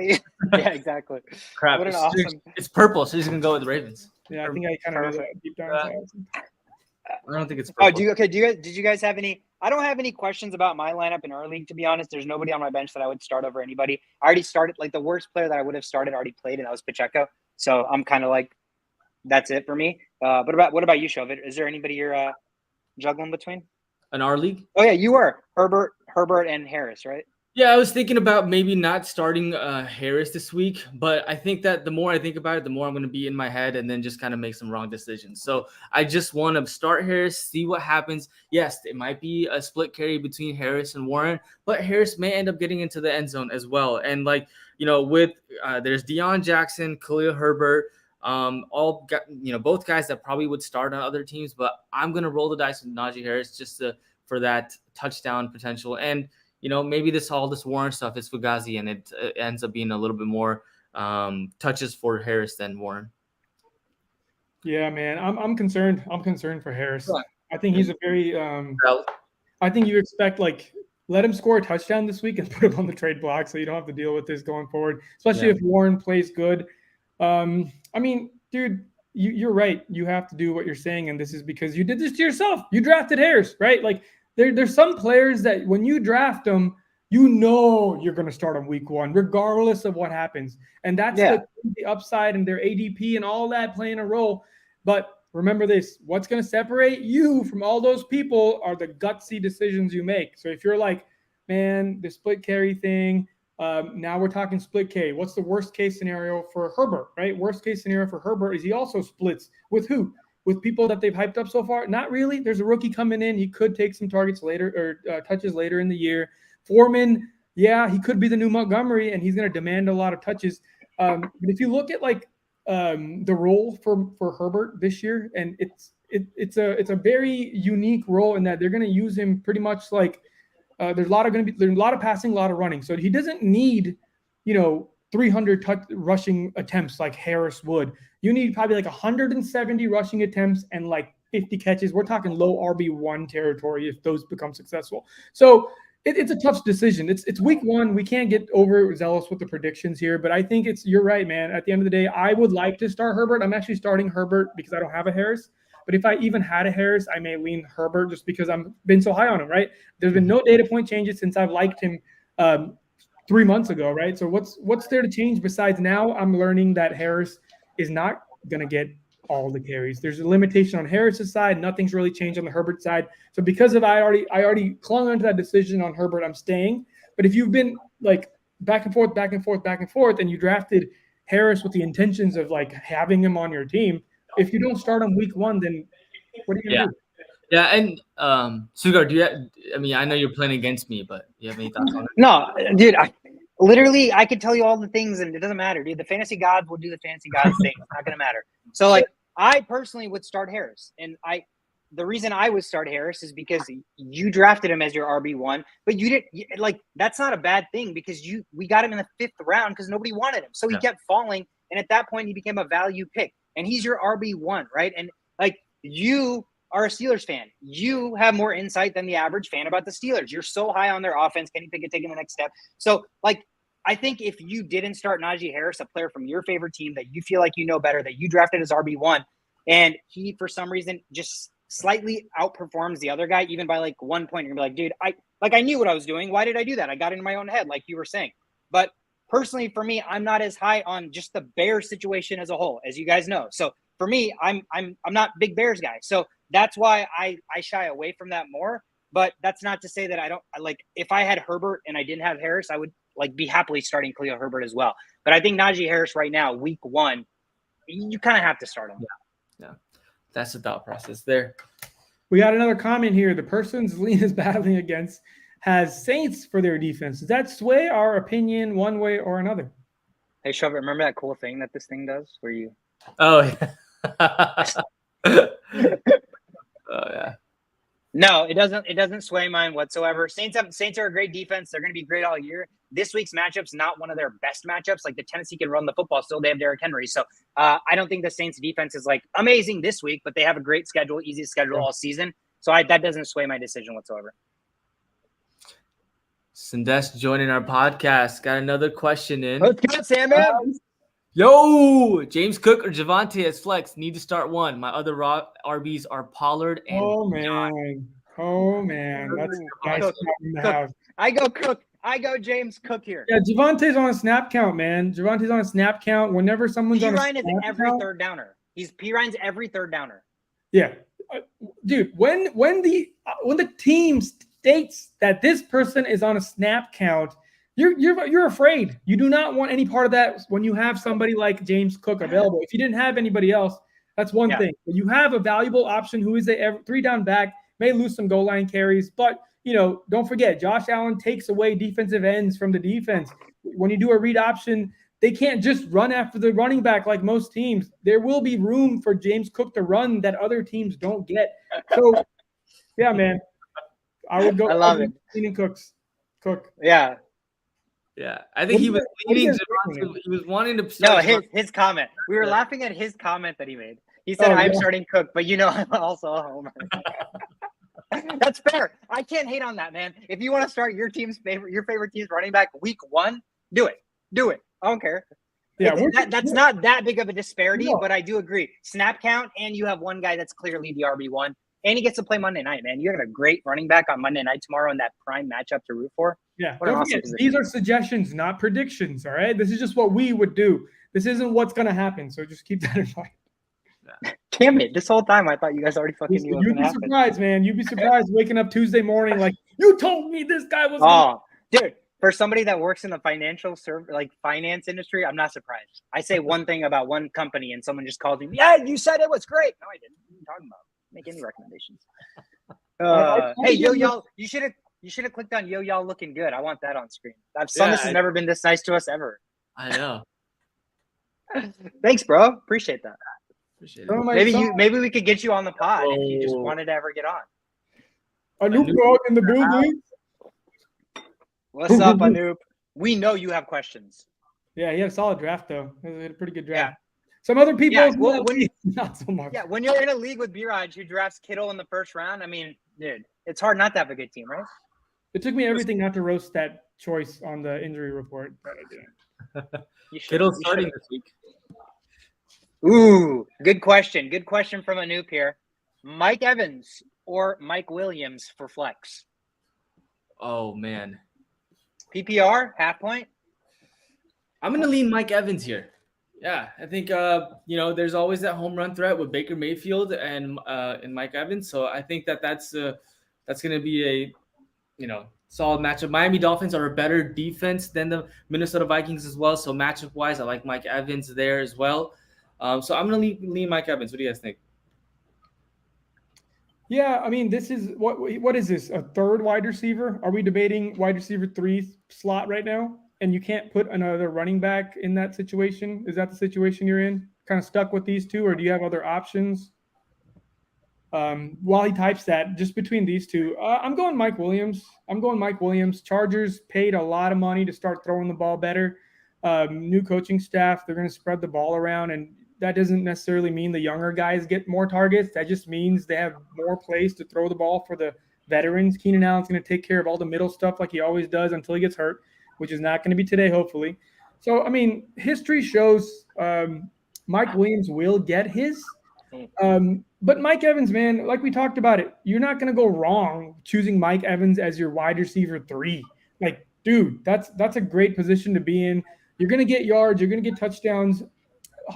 Yeah, exactly. Crap. What an awesome. It's purple, so he's gonna go with the Ravens. Yeah, I think I kind of know that deep down. I don't think it's purple. Oh, did you guys have any I don't have any questions about my lineup in our league, to be honest. There's nobody on my bench that I would start over anybody. I already started, like the worst player that I would have started already played, and that was Pacheco. So I'm kind of like, that's it for me. But what about you, Shovit? Is there anybody you're juggling between? In our league? Oh yeah, you were Herbert, and Harris, right? Yeah, I was thinking about maybe not starting Harris this week, but I think that the more I think about it, the more I'm going to be in my head and then just kind of make some wrong decisions. So I just want to start Harris, see what happens. Yes, it might be a split carry between Harris and Warren, but Harris may end up getting into the end zone as well. And like, with there's Deion Jackson, Khalil Herbert, both guys that probably would start on other teams, but I'm going to roll the dice with Najee Harris just for that touchdown potential. And maybe all this Warren stuff is Fugazi, and it ends up being a little bit more touches for Harris than Warren. Yeah, man, I'm concerned. I'm concerned for Harris. Yeah. I think he's a very. I think you expect let him score a touchdown this week and put him on the trade block, so you don't have to deal with this going forward. Especially if Warren plays good. I mean, dude, you're right. You have to do what you're saying, and this is because you did this to yourself. You drafted Harris, right? Like. There's some players that when you draft them, you're going to start on week 1, regardless of what happens. And that's the upside and their ADP and all that playing a role. But remember this, what's going to separate you from all those people are the gutsy decisions you make. So if you're like, man, the split carry thing, now we're talking split carry. What's the worst case scenario for Herbert, right? Worst case scenario for Herbert is he also splits with who? With people that they've hyped up so far? Not really. There's a rookie coming in. He could take some targets later or touches later in the year. Foreman, yeah, he could be the new Montgomery, and he's going to demand a lot of touches. But if you look at the role for Herbert this year, and it's a very unique role in that they're going to use him pretty much like there's a lot of passing, a lot of running. So he doesn't need 300 rushing attempts like Harris would. You need probably 170 rushing attempts and 50 catches. We're talking low RB1 territory if those become successful. So it's a tough decision. It's week 1. We can't get overzealous with the predictions here, but I think you're right, man. At the end of the day, I would like to start Herbert. I'm actually starting Herbert because I don't have a Harris. But if I even had a Harris, I may lean Herbert just because I've been so high on him, right? There's been no data point changes since I've liked him 3 months ago, right? So what's there to change besides now I'm learning that Harris is not going to get all the carries. There's a limitation on Harris's side. Nothing's really changed on the Herbert side. So because of I already clung onto that decision on Herbert, I'm staying. But if you've been back and forth, and you drafted Harris with the intentions of having him on your team, if you don't start on week 1, then what are you going to do? Yeah, and Sugar, I know you're playing against me, but do you have any thoughts on it? No, dude, I could tell you all the things, and it doesn't matter, dude. The fantasy gods will do the fantasy gods thing. It's not gonna matter. So, I personally would start Harris, and the reason I would start Harris is because you drafted him as your RB1, but you didn't that's not a bad thing because we got him in the 5th round because nobody wanted him, so he kept falling, and at that point he became a value pick, and he's your RB1, right? And you are a Steelers fan. You have more insight than the average fan about the Steelers. You're so high on their offense. Kenny Pickett taking the next step. So, I think if you didn't start Najee Harris, a player from your favorite team that you feel like you know better, that you drafted as RB1, and he, for some reason, just slightly outperforms the other guy, even by 1 point, you're going to be like, dude, I knew what I was doing. Why did I do that? I got it in my own head, like you were saying. But personally, for me, I'm not as high on just the Bears situation as a whole, as you guys know. So for me, I'm not big Bears guy. So that's why I shy away from that more. But that's not to say that I don't if I had Herbert and I didn't have Harris, I would be happily starting Khalil Herbert as well. But I think Najee Harris right now, week 1, you kind of have to start him. Yeah. That's the thought process there. We got another comment here. The person Zleen is battling against has Saints for their defense. Does that sway our opinion one way or another? Hey, Shove, remember that cool thing that this thing does where you – Oh, yeah. Oh, yeah. No, it doesn't sway mine whatsoever. Saints are a great defense. They're going to be great all year. This week's matchup's not one of their best matchups. The Tennessee can run the football still. They have Derrick Henry. So I don't think the Saints defense is amazing this week, but they have a great schedule, easiest schedule all season. So that doesn't sway my decision whatsoever. Sandesh joining our podcast. Got another question in. Let's go, Sandman. Yo, James Cook or Javonte as flex. Need to start one. My other RBs are Pollard and oh man. Oh man, that's Ooh, nice Cook, in the Cook. house. I go Cook. I go James Cook here. Yeah, Javonte's on a snap count, man. Javonte's on a snap count. Whenever someone's P on a Ryan is snap every count, third downer. P Ryan's every third downer. yeah, dude. When the team states that this person is on a snap count, you're afraid. You do not want any part of that when you have somebody like James Cook available. If you didn't have anybody else, that's one thing. But you have a valuable option who is a 3-down back, may lose some goal line carries, but don't forget, Josh Allen takes away defensive ends from the defense. When you do a read option, they can't just run after the running back like most teams. There will be room for James Cook to run that other teams don't get. So, yeah, man, I would go. I love it. Leaning Cook. Yeah. Yeah, I think he was what do you leading. guys think? He was wanting to. No, start his comment. We were laughing at his comment that he made. He said, "I'm starting Cook, but I'm also a homer." That's fair. I can't hate on that, man. If you want to start your favorite team's running back week 1, do it. I don't care. Yeah, that's not that big of a disparity, No. but I do agree. Snap count, and you have one guy that's clearly the RB1, and he gets to play Monday night, man. You got a great running back on Monday night tomorrow in that prime matchup to root for. Yeah, What an don't awesome forget, position. these are suggestions, not predictions. All right, this is just what we would do. This isn't what's going to happen. So just keep that in mind. Damn it! This whole time I thought you guys already fucking knew what was You'd gonna be happen. surprised, man. You'd be surprised waking up Tuesday morning like you told me this guy was. Oh, dude! For somebody that works in the finance industry, I'm not surprised. I say one thing about one company, and someone just calls me. Yeah, you said it was great. No, I didn't. What are you talking about? Make any recommendations? Hey, yo, y'all! You should have clicked on yo, y'all looking good. I want that on screen. Sunless has never been this nice to us ever. I know. Thanks, bro. Appreciate that. Appreciate it. Maybe we could get you on the pod if you just wanted to ever get on. Anoop dog in the building. What's up, Anoop? We know you have questions. Yeah, he had a solid draft though. He had a pretty good draft. Yeah. Some other people, not so much. Yeah, when you're in a league with B-Raj who drafts Kittle in the first round, I mean, dude, it's hard not to have a good team, right? It took me everything not to roast that choice on the injury report, but I did. Kittle's starting this week. Ooh, good question. Good question from Anoop here. Mike Evans or Mike Williams for flex? Oh man. PPR, half point? I'm gonna lean Mike Evans here. Yeah, I think there's always that home run threat with Baker Mayfield and Mike Evans. So I think that's gonna be a solid matchup. Miami Dolphins are a better defense than the Minnesota Vikings as well. So matchup wise, I like Mike Evans there as well. So I'm gonna lean Mike Evans. What do you guys think? Yeah, I mean, this is what is this? A third wide receiver? Are we debating wide receiver 3 slot right now? And you can't put another running back in that situation? Is that the situation you're in? Kind of stuck with these two, or do you have other options? While he types that, just between these two, I'm going Mike Williams. Chargers paid a lot of money to start throwing the ball better. New coaching staff, they're going to spread the ball around, and that doesn't necessarily mean the younger guys get more targets. That just means they have more plays to throw the ball for the veterans. Keenan Allen's going to take care of all the middle stuff like he always does until he gets hurt, which is not going to be today, hopefully. So, I mean, history shows Mike Williams will get his. But Mike Evans, man, like we talked about it, you're not going to go wrong choosing Mike Evans as your wide receiver 3. Like, dude, that's a great position to be in. You're going to get yards. You're going to get touchdowns.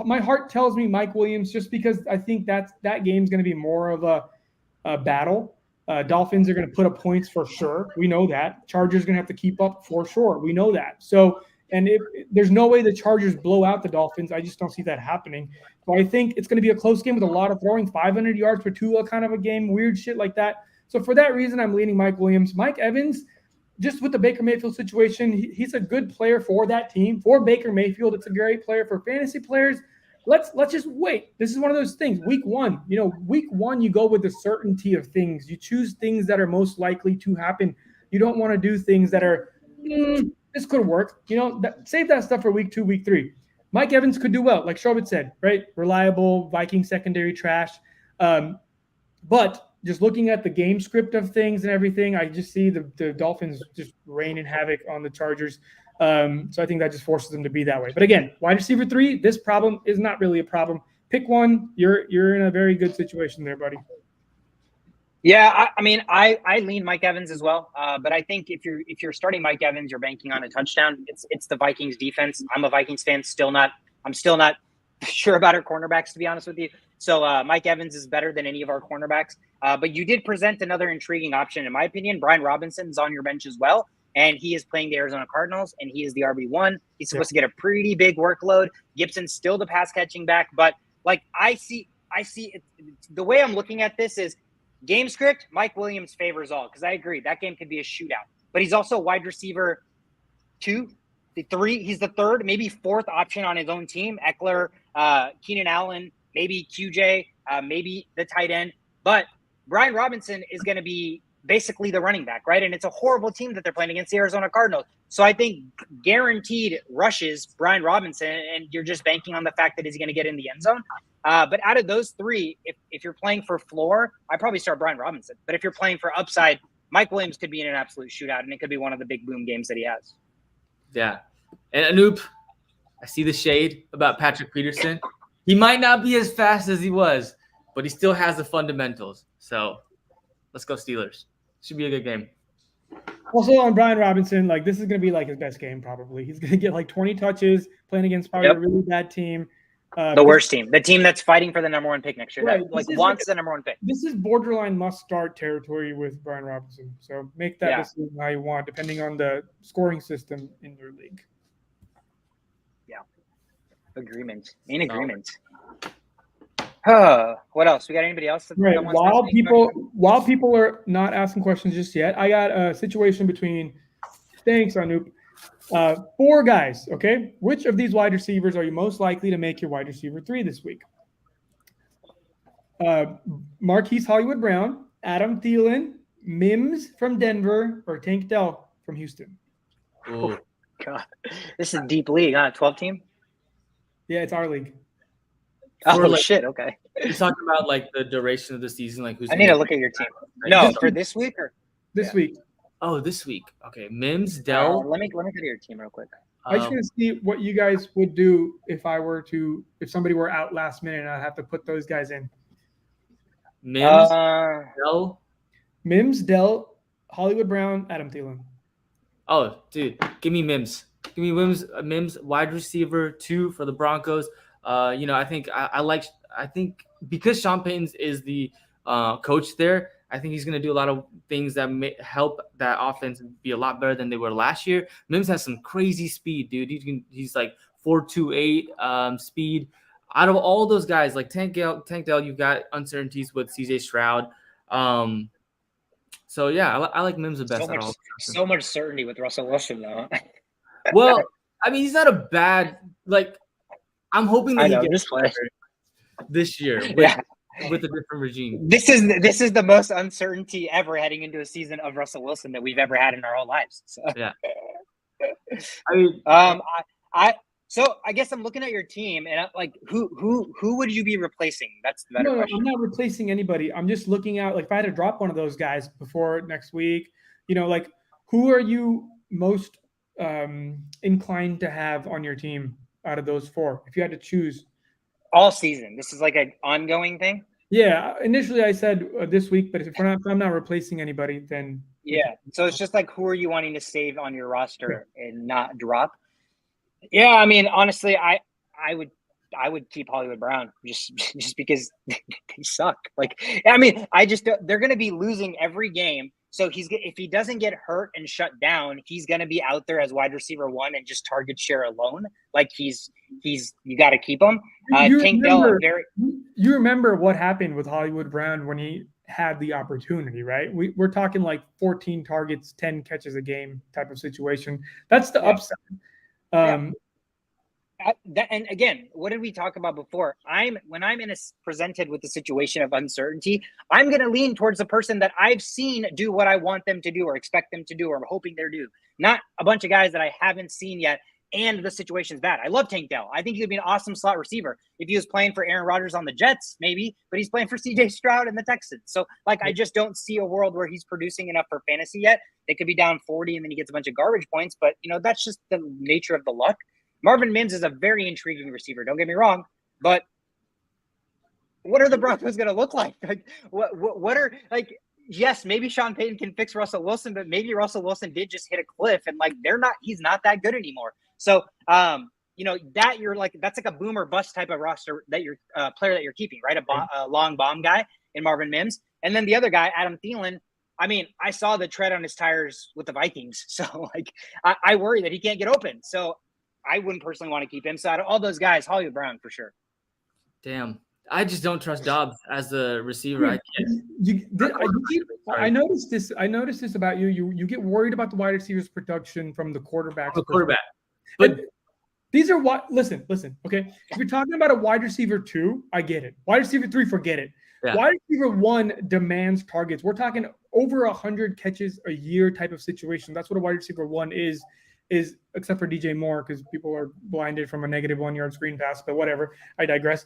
My heart tells me Mike Williams just because I think that game's going to be more of a battle. Dolphins are going to put up points for sure. We know that. Chargers are going to have to keep up for sure. We know that. So, and there's no way the Chargers blow out the Dolphins. I just don't see that happening. So I think it's going to be a close game with a lot of throwing, 500 yards per Tua kind of a game, weird shit like that. So for that reason, I'm leaning Mike Williams. Mike Evans, just with the Baker Mayfield situation, he's a good player for that team. For Baker Mayfield, it's a great player. For fantasy players, let's just wait. This is one of those things. Week one, you go with the certainty of things. You choose things that are most likely to happen. You don't want to do things that are, this could work. Save that stuff for week 2, week 3. Mike Evans could do well, like Shobit said, right? Reliable, Viking secondary trash. But just looking at the game script of things and everything, I just see the Dolphins just raining havoc on the Chargers. So I think that just forces them to be that way. But again, wide receiver 3, this problem is not really a problem. Pick one. You're in a very good situation there, buddy. Yeah, I mean, I lean Mike Evans as well, but I think if you're starting Mike Evans, you're banking on a touchdown. It's the Vikings defense. I'm a Vikings fan. I'm still not sure about our cornerbacks, to be honest with you. So Mike Evans is better than any of our cornerbacks. But you did present another intriguing option, in my opinion. Brian Robinson's on your bench as well, and he is playing the Arizona Cardinals, and he is the RB1. He's supposed to get a pretty big workload. Gibson's still the pass catching back, but like I see it, the way I'm looking at this is. Game script, Mike Williams favors all, because I agree that game could be a shootout. But he's also wide receiver 2, 3. He's the third, maybe fourth option on his own team. Eckler, Keenan Allen, maybe QJ, maybe the tight end. But Brian Robinson is going to be basically the running back, right? And it's a horrible team that they're playing against the Arizona Cardinals. So I think guaranteed rushes Brian Robinson, and you're just banking on the fact that he's going to get in the end zone. But out of those 3, if you're playing for floor, I probably start Brian Robinson. But if you're playing for upside, Mike Williams could be in an absolute shootout, and it could be one of the big boom games that he has. Yeah. And Anoop, I see the shade about Patrick Peterson. He might not be as fast as he was, but he still has the fundamentals. So let's go Steelers. Should be a good game. Also on Brian Robinson, like this is going to be like his best game probably. He's going to get like 20 touches playing against probably a really bad team. The worst team. The team that's fighting for the number 1 pick next year. Right. That like wants the number 1 pick. This is borderline must-start territory with Brian Robinson. So make that decision how you want, depending on the scoring system in your league. Yeah. Agreement. In agreement. What else? We got anybody else? Right. While people are not asking questions just yet, I got a situation between thanks, Anoop. 4 guys, okay? Which of these wide receivers are you most likely to make your wide receiver 3 this week? Marquise Hollywood Brown, Adam Thielen, Mims from Denver, or Tank Dell from Houston? Oh, God. This is a deep league, huh? 12 team? Yeah, it's our league. Oh, shit. Okay. You're talking about like the duration of the season, like who's I need to look at your team. No, for this week or this week? Oh, this week. Okay, Mims, Dell. Let me go to your team real quick. I just want to see what you guys would do if somebody were out last minute and I'd have to put those guys in. Mims, Dell. Mims, Dell, Hollywood Brown, Adam Thielen. Oh, dude, give me Mims. Give me Mims, wide receiver 2 for the Broncos. I think I think because Sean Payton is the coach there, I think he's going to do a lot of things that may help that offense be a lot better than they were last year. Mims has some crazy speed, dude. He's like 4.28 speed. Out of all those guys, like Tank Dell, you've got uncertainties with CJ Stroud. So yeah, I like Mims the best. So much certainty with Russell Wilson, though. Well, I mean, he's not a bad like. I'm hoping that he gets better this year with a different regime. This is the most uncertainty ever heading into a season of Russell Wilson that we've ever had in our whole lives. So. Yeah. So I guess I'm looking at your team and like who would you be replacing? That's the better question. I'm not replacing anybody. I'm just looking at like if I had to drop one of those guys before next week, like who are you most inclined to have on your team out of those 4? If you had to choose all season, this is like an ongoing thing. Yeah, initially I said this week, but if I'm not replacing anybody, then So it's just like who are you wanting to save on your roster and not drop? Yeah, I mean, honestly, I would keep Hollywood Brown just because they suck. Like, I mean, they're going to be losing every game. So if he doesn't get hurt and shut down, he's going to be out there as wide receiver 1 and just target share alone. Like you got to keep him. You remember what happened with Hollywood Brown when he had the opportunity, right? We're talking like 14 targets, 10 catches a game type of situation. That's the upside. And again, what did we talk about before? When I'm presented with the situation of uncertainty, I'm going to lean towards the person that I've seen do what I want them to do or expect them to do or I'm hoping they're do. Not a bunch of guys that I haven't seen yet and the situation's bad. I love Tank Dell. I think he would be an awesome slot receiver. If he was playing for Aaron Rodgers on the Jets, maybe, but he's playing for CJ Stroud and the Texans. So, I just don't see a world where he's producing enough for fantasy yet. They could be down 40 and then he gets a bunch of garbage points, but, that's just the nature of the luck. Marvin Mims is a very intriguing receiver. Don't get me wrong, but what are the Broncos going to look like? Like, what are like? yes, maybe Sean Payton can fix Russell Wilson, but maybe Russell Wilson did just hit a cliff and like he's not that good anymore. So, that that's like a boom or bust type of roster that you're player that you're keeping, right? A long bomb guy in Marvin Mims. And then the other guy, Adam Thielen. I mean, I saw the tread on his tires with the Vikings. So like, I worry that he can't get open. So I wouldn't personally want to keep him. So out of all those guys, Hollywood Brown for sure. Damn. I just don't trust Dobbs as the receiver. I can't. I noticed this. I noticed this about you. You get worried about the wide receivers' production from the quarterback. But these are what. Listen. Okay, if you're talking about a wide receiver 2, I get it. Wide receiver 3, forget it. Yeah. Wide receiver 1 demands targets. We're talking over 100 catches a year type of situation. That's what a wide receiver 1 is except for DJ Moore because people are blinded from a negative 1-yard screen pass. But whatever. I digress.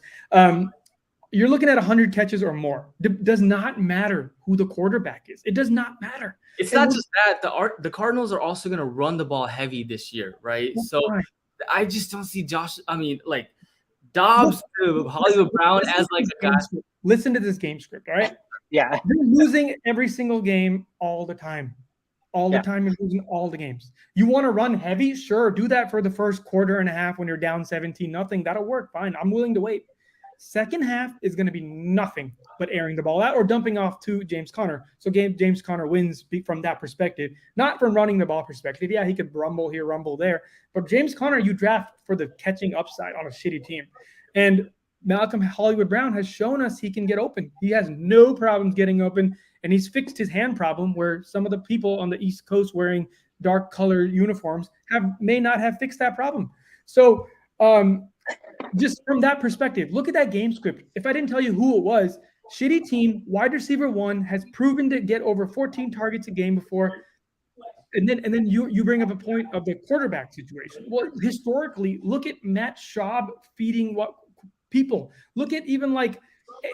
You're looking at 100 catches or more. Does not matter who the quarterback is. It does not matter. It's not just that. The Cardinals are also going to run the ball heavy this year, right? So I just don't see Dobbs to Hollywood Brown as like a guy. Listen to this game script, all right? Yeah. They're losing every single game all the time. All the time, you're losing all the games. You want to run heavy? Sure, do that for the first quarter and a half when you're down 17-0. That'll work. Fine. I'm willing to wait. Second half is going to be nothing but airing the ball out or dumping off to James Conner. So James Conner wins from that perspective, not from running the ball perspective. Yeah, he could rumble here, rumble there. But James Conner, you draft for the catching upside on a shitty team. And Malcolm Hollywood Brown has shown us he can get open. He has no problems getting open, and he's fixed his hand problem where some of the people on the East Coast wearing dark colored uniforms may not have fixed that problem. So just from that perspective, look at that game script. If I didn't tell you who it was, shitty team, wide receiver 1 has proven to get over 14 targets a game before. And then you bring up a point of the quarterback situation. Well, historically, look at Matt Schaub feeding what people. Look at even like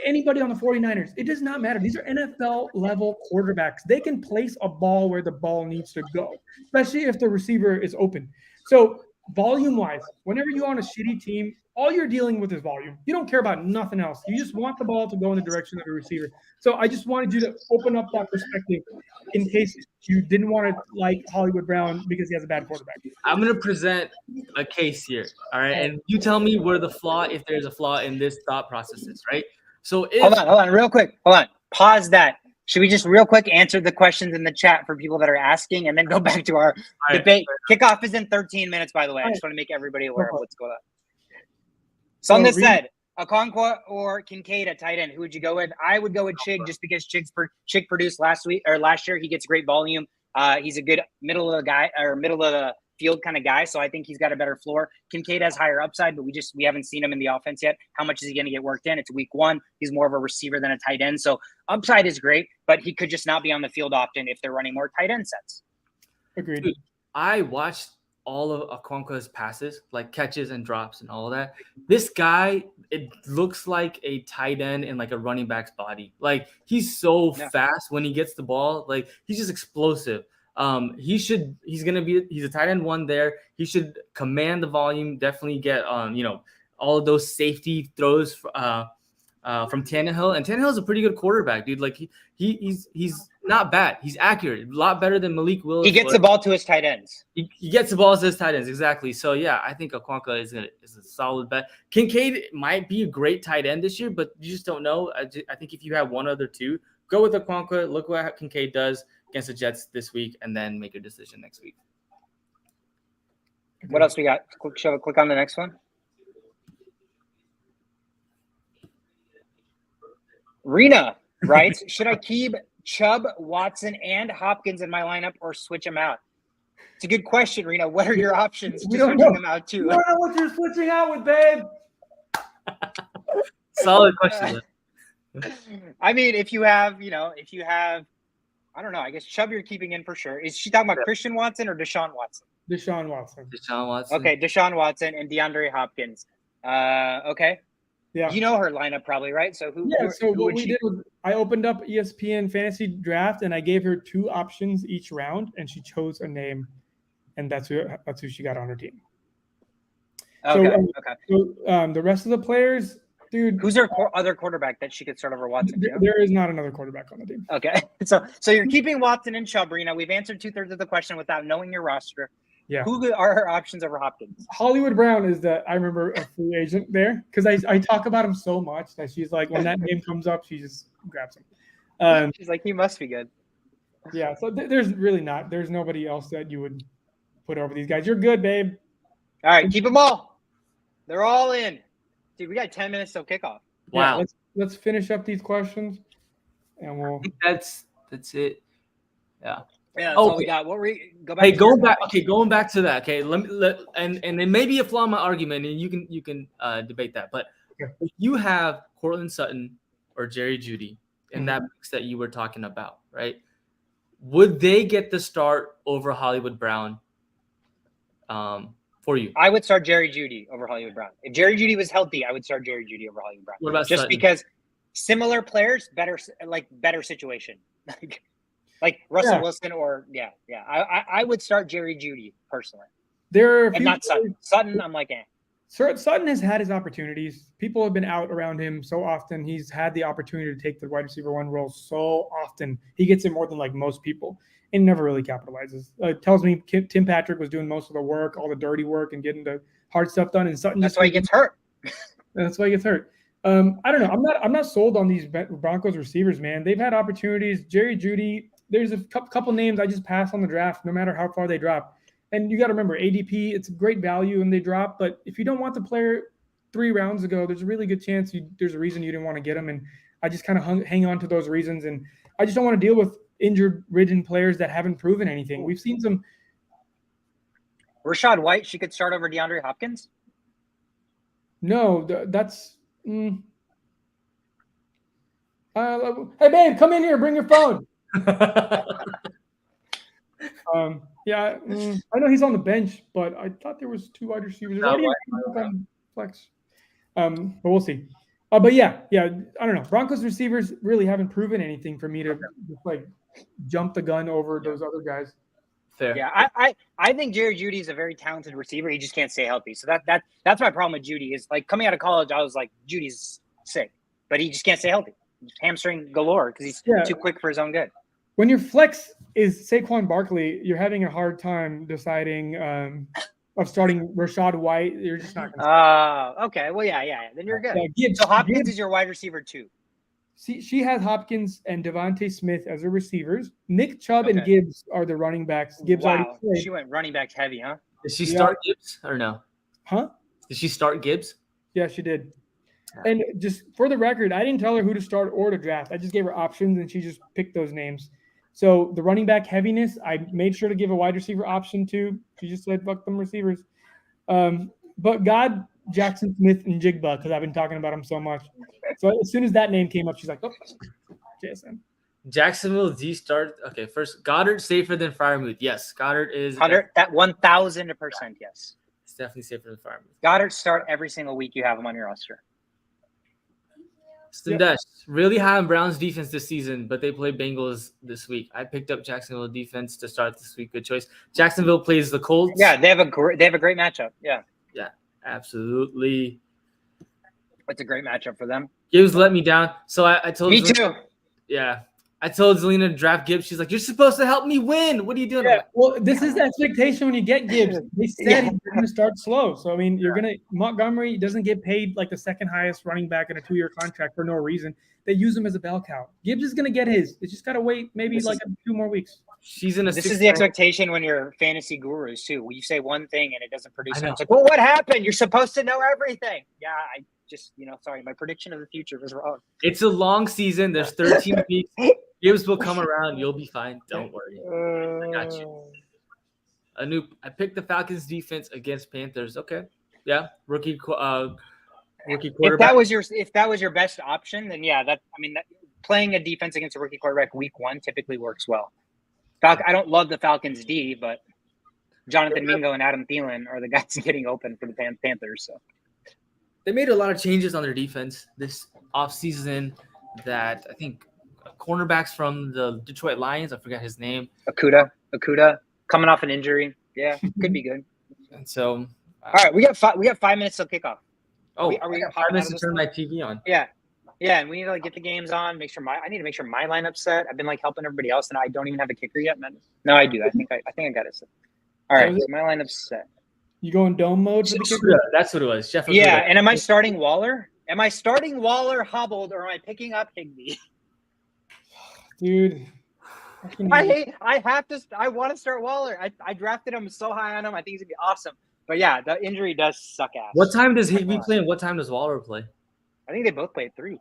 anybody on the 49ers. It does not matter. These are NFL level quarterbacks. They can place a ball where the ball needs to go, especially if the receiver is open. So volume-wise, whenever you're on a shitty team, all you're dealing with is volume. You don't care about nothing else. You just want the ball to go in the direction of the receiver. So I just wanted you to open up that perspective in case you didn't want to like Hollywood Brown because he has a bad quarterback. I'm going to present a case here, all right? And you tell me where the flaw, if there's a flaw in this thought process is, right? So Hold on, real quick. Hold on. Pause that. Should we just real quick answer the questions in the chat for people that are asking and then go back to our debate? Kickoff is in 13 minutes, by the way. I just want to make everybody aware of what's going on. So on this said, Okonkwo or Kincaid at tight end, who would you go with? I would go with Chig just because Chig produced last year. He gets great volume. He's a good middle of the field kind of guy. So I think he's got a better floor. Kincaid has higher upside, but we haven't seen him in the offense yet. How much is he going to get worked in? It's week 1. He's more of a receiver than a tight end. So upside is great, but he could just not be on the field often if they're running more tight end sets. Agreed. Dude, I watched all of Okonkwo's passes, like catches and drops and all of that. This guy, it looks like a tight end in like a running back's body. Like he's so fast when he gets the ball. Like he's just explosive. He's a tight end 1 there. He should command the volume, definitely get all of those safety throws from Tannehill. And Tannehill is a pretty good quarterback, dude. Like he's not bad. He's accurate, a lot better than Malik Willis. He gets the ball to his tight ends. He gets the ball to his tight ends, exactly. So yeah, I think Okonkwo is a solid bet. Kincaid might be a great tight end this year, but you just don't know. I think if you have one other 2, go with Okonkwo. Look what Kincaid does against the Jets this week, and then make a decision next week. What else we got? Shall we click on the next one? Rena writes, should I keep Chubb, Watson, and Hopkins in my lineup or switch them out? It's a good question, Rena. What are your options to switching them out too? I don't know what you're switching out with, babe. Solid question. I mean, if you have, I don't know. I guess Chubb you're keeping in for sure. Is she talking about Christian Watson or Deshaun Watson? Deshaun Watson. Okay, Deshaun Watson and DeAndre Hopkins. Okay. Yeah. You know her lineup probably, right? So what we did was I opened up ESPN Fantasy Draft and I gave her 2 options each round, and she chose a name, and that's who she got on her team. Okay. So the rest of the players, Dude, Who's their other quarterback that she could start over Watson? You know? there is not another quarterback on the team. Okay, so you're keeping Watson and Chubb. Rena, we've answered 2/3 of the question without knowing your roster. Yeah. Who are her options over Hopkins? Hollywood Brown is I remember a free agent there because I talk about him so much that she's like, when that name comes up, she just grabs him. She's like, he must be good. Yeah, so there's nobody else that you would put over these guys. You're good, babe. All right, keep them all. They're all in. Dude, we got 10 minutes till kickoff. Wow. Yeah, let's finish up these questions, and we'll. I think that's it. Yeah. Yeah, that's Oh, all we got. What go back? Hey, to your going back. question. Okay, going back to that. Okay, and it may be a flaw in my argument, and you can debate that. But Okay. if you have Cortland Sutton or Jerry Jeudy in that mix that you were talking about, right? Would they get the start over Hollywood Brown? For you, I would start Jerry Jeudy over Hollywood Brown. If Jerry Jeudy was healthy, I would start Jerry Jeudy over Hollywood Brown. What about just Sutton? because similar players, better situation. Like Russell Wilson or I would start Jerry Jeudy personally, There are a and few not Sutton. Sutton, I'm like, Sutton has had his opportunities. People have been out around him so often. He's had the opportunity to take the wide receiver 1 role so often. He gets it more than like most people and never really capitalizes. It tells me Tim Patrick was doing most of the work, all the dirty work, and getting the hard stuff done. And Sutton that's why he gets hurt. That's why he gets hurt. I don't know. I'm not sold on these Broncos receivers, man. They've had opportunities. Jerry Jeudy. There's a couple names I just pass on the draft, no matter how far they drop. And you got to remember, ADP, it's a great value and they drop. But if you don't want the player 3 rounds ago, there's a really good chance there's a reason you didn't want to get him. And I just kind of hang on to those reasons. And I just don't want to deal with injured-ridden players that haven't proven anything. We've seen some. Rachaad White, she could start over DeAndre Hopkins? No, that's. Hey, babe, come in here. Bring your phone. Yeah, I know he's on the bench, but I thought there was 2 wide receivers. On flex. But we'll see. But yeah, I don't know. Broncos receivers really haven't proven anything for me to just like jump the gun over those other guys. Fair. Yeah, I think Jerry Jeudy is a very talented receiver. He just can't stay healthy. So that's my problem with Jeudy. Is like coming out of college, I was like, Judy's sick, but he just can't stay healthy. Hamstring galore because he's too quick for his own good. When your flex is Saquon Barkley, you're having a hard time deciding of starting Rachaad White. You're just not going to. Okay. Well, yeah. Then you're good. Gibbs, so Hopkins is your wide receiver too. She has Hopkins and Devontae Smith as her receivers. Nick Chubb and Gibbs are the running backs. Gibbs already played. She went running back heavy, huh? Did she start Gibbs or no? Huh? Did she start Gibbs? Yeah, she did. And just for the record, I didn't tell her who to start or to draft. I just gave her options, and she just picked those names. So the running back heaviness, I made sure to give a wide receiver option to. She just said, fuck them receivers. But God, Jackson Smith and Jigba, because I've been talking about him so much. So as soon as that name came up, she's like, oh, JSN. Jacksonville D start. Okay, first, Goddard safer than Freiermuth. Yes, Goddard is. 1,000%, yes. It's definitely safer than Freiermuth. Goddard start every single week you have him on your roster. Stindesh, really high on Browns defense this season, but they play Bengals this week. I picked up Jacksonville defense to start this week. Good choice. Jacksonville plays the Colts. Yeah, they have a great matchup. Yeah, absolutely. It's a great matchup for them. Gibbs let me down, so I told. Me too. Yeah, I told Zelina to draft Gibbs. She's like, "You're supposed to help me win. What are you doing?" Yeah, well, this is the expectation when you get Gibbs. They said he's going to start slow. So, I mean, Montgomery doesn't get paid like the second highest running back in a 2-year contract for no reason. They use him as a bell cow. Gibbs is going to get his. It's just got to wait maybe 2 more weeks. She's in a. This is the expectation when you're fantasy gurus too. When you say one thing and it doesn't produce, it's like, well, what happened? You're supposed to know everything. Yeah, I just, sorry, my prediction of the future was wrong. It's a long season. There's 13 weeks. Gibbs will come around. You'll be fine. Don't worry. I got you. I picked the Falcons defense against Panthers. Okay. Yeah. Rookie quarterback. If that was your best option, then playing a defense against a rookie quarterback week 1 typically works well. I don't love the Falcons D, but Jonathan Mingo and Adam Thielen are the guys getting open for the Panthers. So they made a lot of changes on their defense this offseason that I think cornerbacks from the Detroit Lions, I forgot his name. Okuda coming off an injury. Yeah, could be good. And so all right, we got 5 minutes till kickoff. Oh, Are we I got 5 hopping out minutes of to this turn one? my TV on. Yeah. Yeah, and we need to like get the games on. I need to make sure my lineup's set. I've been like helping everybody else, and I don't even have a kicker yet, man. No, I do. I think I got it set. All right, so my lineup's set. You go in dome mode for the kicker? Okuda, that's what it was. Jeff Okuda. Yeah, and am I starting Waller? Am I starting Waller hobbled, or am I picking up Higbee? Dude. I want to start Waller. I drafted him so high on him. I think he's gonna be awesome. But yeah, the injury does suck ass. What time does Higbee play and what time does Waller play? I think they both play at 3.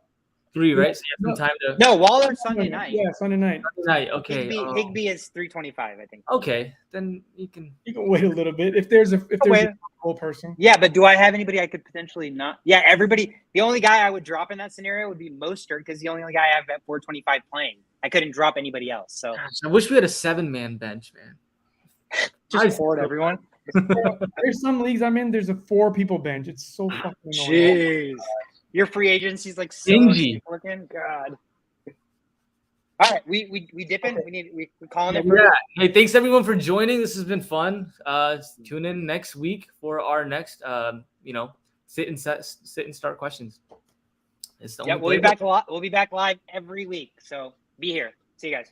3, right? So you have some time to. No, Waller Sunday night. Yeah, Sunday night. Sunday night. Okay. Higbee is 3:25, I think. Okay, then you can. You can wait a little bit if there's a whole person. Yeah, but do I have anybody I could potentially not? Yeah, everybody. The only guy I would drop in that scenario would be Mostert because the only guy I have at 425 playing. I couldn't drop anybody else. So Gosh, I wish we had a 7-man bench, man. just forward everyone. There's some leagues I'm in. There's a 4-people bench. It's so fucking annoying. Jeez, your free agency's like so Stingy. looking. God. All right, we dipping. We calling it. For Yeah. Hey, thanks everyone for joining. This has been fun. Tune in next week for our next, sit and start questions. It's the Yeah, only we'll be back live every week. So be here. See you guys.